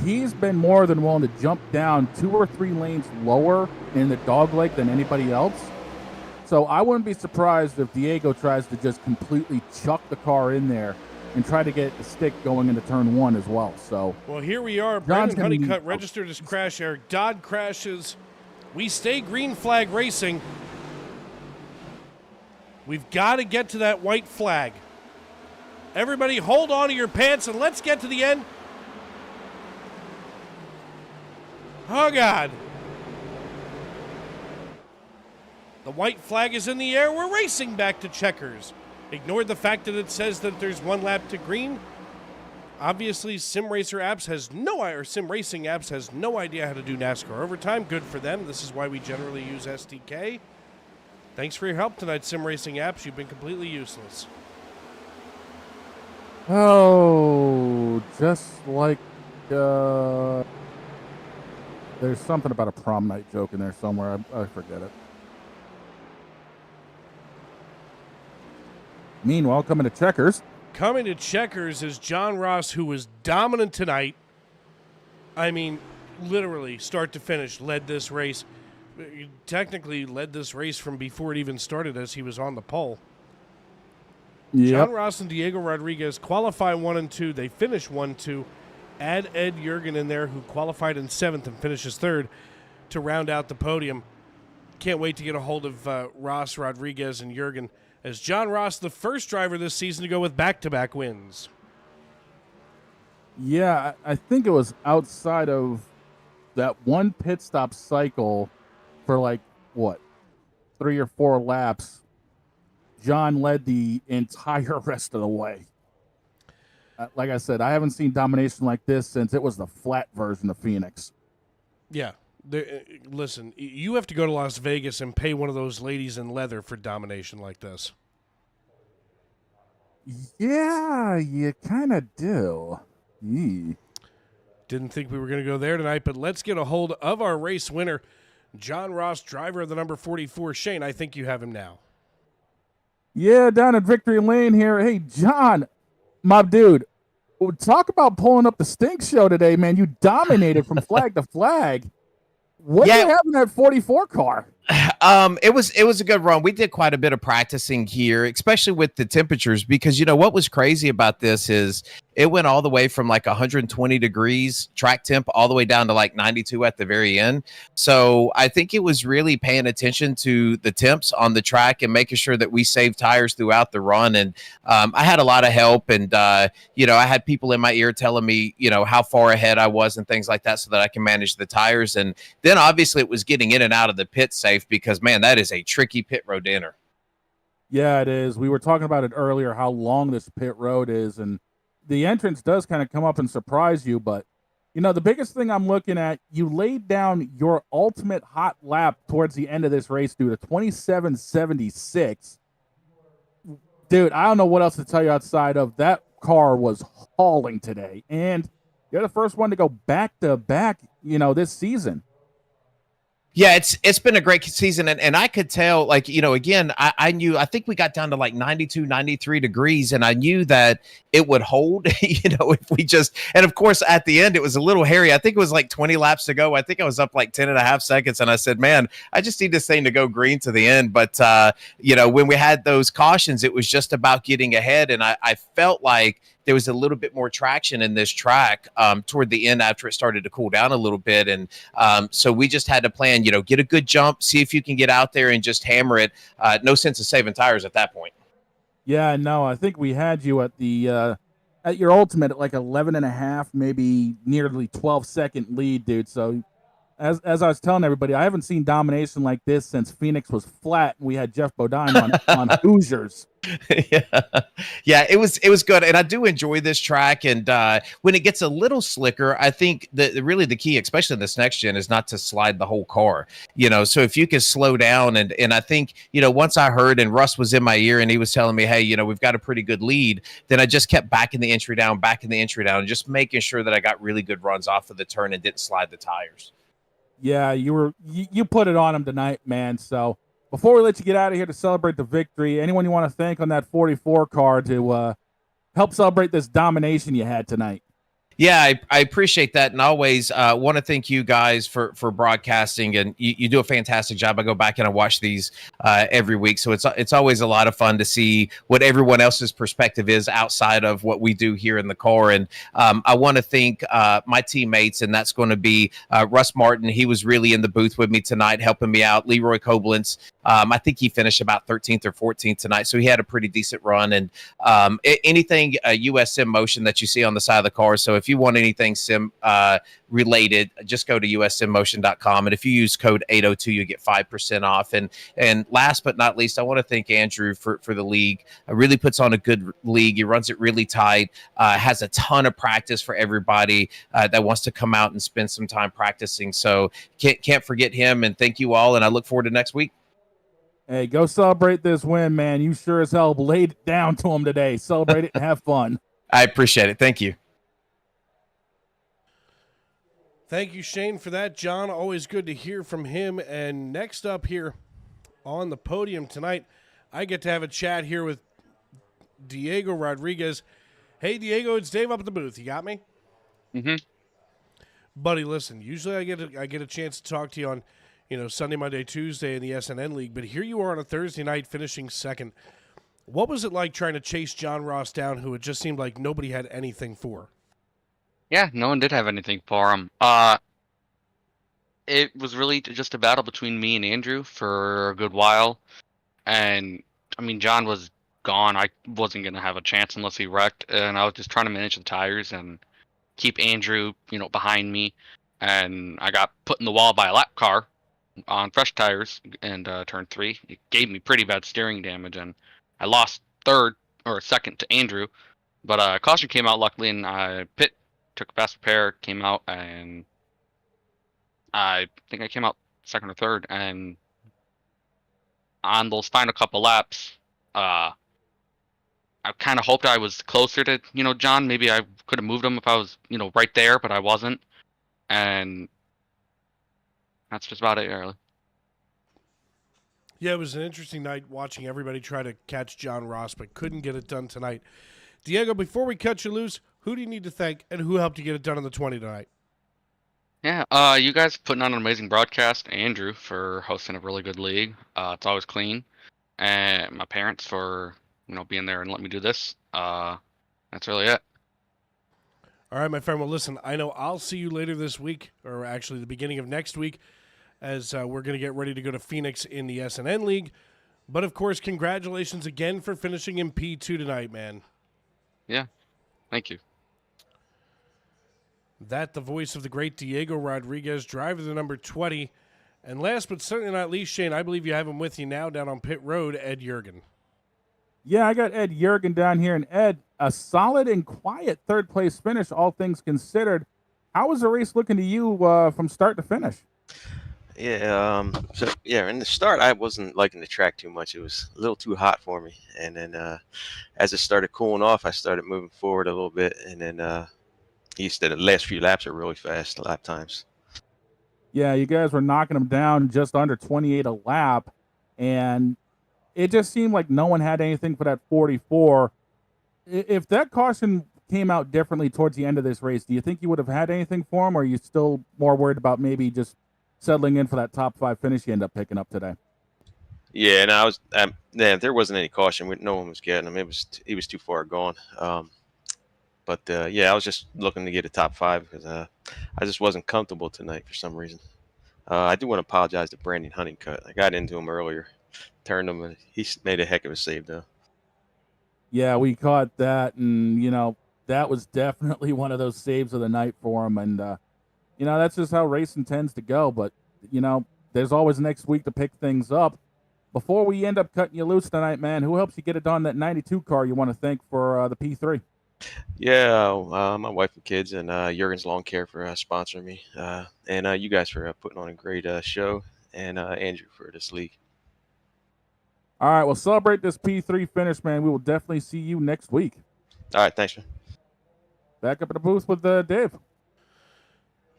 he's been more than willing to jump down 2 or 3 lanes lower in the dogleg than anybody else. So I wouldn't be surprised if Diego tries to just completely chuck the car in there and try to get the stick going into turn 1 as well. So, well, here we are. Brandon Honeycutt registered his crash. Eric Dodd crashes. We stay green flag racing. We've got to get to that white flag. Everybody hold on to your pants and let's get to the end. Oh, God. The white flag is in the air. We're racing back to checkers. Ignored the fact that it says that there's 1 lap to green. Obviously, Sim Racing Apps has no idea how to do NASCAR overtime. Good for them. This is why we generally use SDK. Thanks for your help tonight, Sim Racing Apps. You've been completely useless. oh, just like there's something about a prom night joke in there somewhere. I forget it. Meanwhile, coming to checkers. Coming to checkers is John Ross, who was dominant tonight. I mean, literally, start to finish, led this race. Technically led this race from before it even started as he was on the pole. Yep. John Ross and Diego Rodriguez qualify 1 and 2. They finish 1-2. Add Ed Jurgen in there, who qualified in 7th and finishes 3rd to round out the podium. Can't wait to get a hold of Ross, Rodriguez, and Jurgen, as John Ross, the first driver this season to go with back-to-back wins. Yeah, I think it was outside of that one pit stop cycle for 3 or 4 laps. John led the entire rest of the way. Like I said, I haven't seen domination like this since it was the flat version of Phoenix. Yeah. Listen, you have to go to Las Vegas and pay one of those ladies in leather for domination like this. Yeah, you kind of do. Yee. Didn't think we were going to go there tonight, but let's get a hold of our race winner, John Ross, driver of the number 44. Shane, I think you have him now. Yeah, down at Victory Lane here. Hey, John, my dude, talk about pulling up the stink show today, man. You dominated from flag to flag. What do you have in that 44 car? It was a good run. We did quite a bit of practicing here, especially with the temperatures, because what was crazy about this is it went all the way from like 120 degrees track temp all the way down to like 92 at the very end. So I think it was really paying attention to the temps on the track and making sure that we saved tires throughout the run. And I had a lot of help, and I had people in my ear telling me how far ahead I was and things like that, so that I can manage the tires. And then obviously it was getting in and out of the pit safe, because man, that is a tricky pit road to enter. Yeah, it is. We were talking about it earlier, how long this pit road is, and the entrance does kind of come up and surprise you. But, the biggest thing I'm looking at, you laid down your ultimate hot lap towards the end of this race, dude, a 27.76. Dude, I don't know what else to tell you outside of that car was hauling today. And you're the first one to go back to back, this season. Yeah, it's been a great season, and I could tell, like, again, I knew, I think we got down to like 92, 93 degrees, and I knew that it would hold, if we just, and of course, at the end, it was a little hairy. I think it was like 20 laps to go. I think I was up like 10 and a half seconds, and I said, man, I just need this thing to go green to the end. But, when we had those cautions, it was just about getting ahead, and I felt like there was a little bit more traction in this track toward the end after it started to cool down a little bit. And so we just had to plan, get a good jump, see if you can get out there and just hammer it. No sense of saving tires at that point. Yeah, no, I think we had you at the at your ultimate at like 11 and a half, maybe nearly 12-second lead, dude. So as I was telling everybody, I haven't seen domination like this since Phoenix was flat and we had Jeff Bodine on Hoosiers. Yeah, it was good, and I do enjoy this track. And when it gets a little slicker, I think really the key, especially in this next gen, is not to slide the whole car. So if you can slow down, and I think once I heard, and Russ was in my ear, and he was telling me, hey, we've got a pretty good lead, then I just kept backing the entry down, and just making sure that I got really good runs off of the turn and didn't slide the tires. Yeah, you put it on him tonight, man. So before we let you get out of here to celebrate the victory, anyone you want to thank on that 44 car to help celebrate this domination you had tonight? Yeah, I appreciate that, and always want to thank you guys for broadcasting, and you do a fantastic job. I go back and I watch these every week, so it's always a lot of fun to see what everyone else's perspective is outside of what we do here in the car. And I want to thank my teammates, and that's going to be Russ Martin. He was really in the booth with me tonight, helping me out. Leroy Koblenz, I think he finished about 13th or 14th tonight, so he had a pretty decent run. And anything US Sim Motion that you see on the side of the car. So if you want anything sim related, just go to ussimmotion.com, and if you use code 802, you get 5% off. And last but not least, I want to thank Andrew for the league. Really puts on a good league. He runs it really tight, has a ton of practice for everybody that wants to come out and spend some time practicing. So can't forget him, and thank you all, and I look forward to next week. Hey, go celebrate this win, man. You sure as hell laid it down to him today. Celebrate it and have fun. I appreciate it. Thank you. Thank you, Shane, for that. John, always good to hear from him. And next up here on the podium tonight, I get to have a chat here with Diego Rodriguez. Hey, Diego, it's Dave up at the booth. You got me? Mm-hmm. Buddy, listen, usually I get a chance to talk to you on, Sunday, Monday, Tuesday in the SNN League, but here you are on a Thursday night finishing second. What was it like trying to chase John Ross down, who it just seemed like nobody had anything for? Yeah, no one did have anything for him. It was really just a battle between me and Andrew for a good while. And, John was gone. I wasn't going to have a chance unless he wrecked. And I was just trying to manage the tires and keep Andrew, behind me. And I got put in the wall by a lap car on fresh tires and turn 3. It gave me pretty bad steering damage. And I lost second to Andrew. But caution came out luckily, and I took a fast repair, came out, and I think I came out second or third. And on those final couple laps, I kind of hoped I was closer to, John. Maybe I could have moved him if I was, right there, but I wasn't. And that's just about it, really. Yeah, it was an interesting night watching everybody try to catch John Ross, but couldn't get it done tonight. Diego, before we cut you loose, who do you need to thank, and who helped you get it done on the 20 tonight? Yeah, you guys putting on an amazing broadcast. Andrew for hosting a really good league. It's always clean. And my parents for being there and letting me do this. That's really it. All right, my friend. Well, listen, I know I'll see you later this week, or actually the beginning of next week, as we're going to get ready to go to Phoenix in the SNN League. But, of course, congratulations again for finishing in P2 tonight, man. Yeah, thank you. That the voice of the great Diego Rodriguez, driver the number 20. And last but certainly not least, Shane, I believe you have him with you now down on pit road, Ed Jurgen. Yeah, I got Ed Jurgen down here. And Ed, a solid and quiet third-place finish, all things considered. How was the race looking to you from start to finish? Yeah, in the start, I wasn't liking the track too much. It was a little too hot for me. And then as it started cooling off, I started moving forward a little bit. And then the last few laps are really fast, lap times. Yeah, you guys were knocking them down just under 28 a lap. And it just seemed like no one had anything for that 44. If that caution came out differently towards the end of this race, do you think you would have had anything for him, or are you still more worried about maybe just settling in for that top 5 finish you end up picking up today? Yeah, and there wasn't any caution. No one was getting him. He was too far gone. But I was just looking to get a top 5 because I just wasn't comfortable tonight for some reason. I do want to apologize to Brandon Honeycutt. I got into him earlier, turned him, and he made a heck of a save, though. Yeah, we caught that, and, that was definitely one of those saves of the night for him. And, that's just how racing tends to go. But, there's always next week to pick things up. Before we end up cutting you loose tonight, man, who helps you get it on that 92 car you want to thank for the P3? Yeah, my wife and kids, and Jurgen's Lawn Care for sponsoring me, and you guys for putting on a great show, and Andrew for this league. All right, well, celebrate this P3 finish, man. We will definitely see you next week. All right, thanks, man. Back up in the booth with Dave.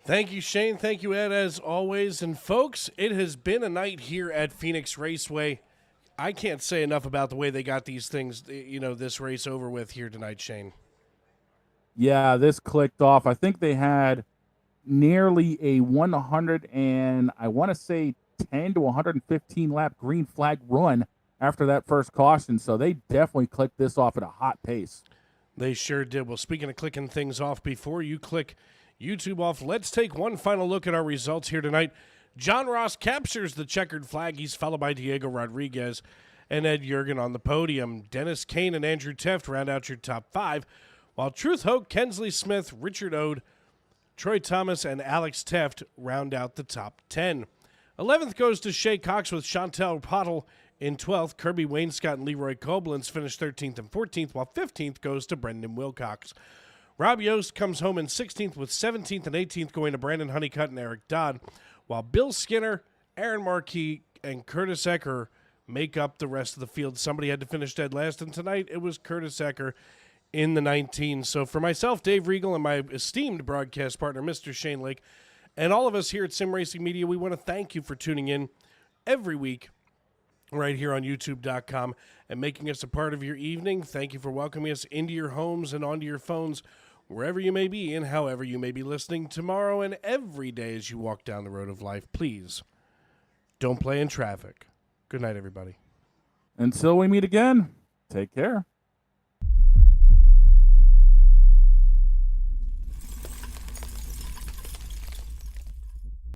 Thank you, Shane. Thank you, Ed, as always. And, folks, it has been a night here at Phoenix Raceway. I can't say enough about the way they got these things, this race over with here tonight, Shane. Yeah, this clicked off. I think they had nearly a 100 and I want to say 10 to 115 lap green flag run after that first caution. So they definitely clicked this off at a hot pace. They sure did. Well, speaking of clicking things off, before you click YouTube off, let's take one final look at our results here tonight. John Ross captures the checkered flag. He's followed by Diego Rodriguez and Ed Jurgen on the podium. Dennis Kane and Andrew Teft round out your top 5, while Truth Hoke, Kensley Smith, Richard Ode, Troy Thomas, and Alex Teft round out the top 10. 11th goes to Shay Cox with Chantel Pottle in 12th. Kirby Wainscott and Leroy Koblenz finished 13th and 14th, while 15th goes to Brendan Wilcox. Rob Yost comes home in 16th, with 17th and 18th going to Brandon Honeycutt and Eric Dodd, while Bill Skinner, Aaron Markey, and Curtis Ecker make up the rest of the field. Somebody had to finish dead last, and tonight it was Curtis Ecker in the 19. So for myself, Dave Regal, and my esteemed broadcast partner, Mr. Shane Lake, and all of us here at Sim Racing Media, we want to thank you for tuning in every week right here on YouTube.com and making us a part of your evening. Thank you for welcoming us into your homes and onto your phones, wherever you may be and however you may be listening tomorrow and every day as you walk down the road of life. Please don't play in traffic. Good night, everybody. Until we meet again, take care.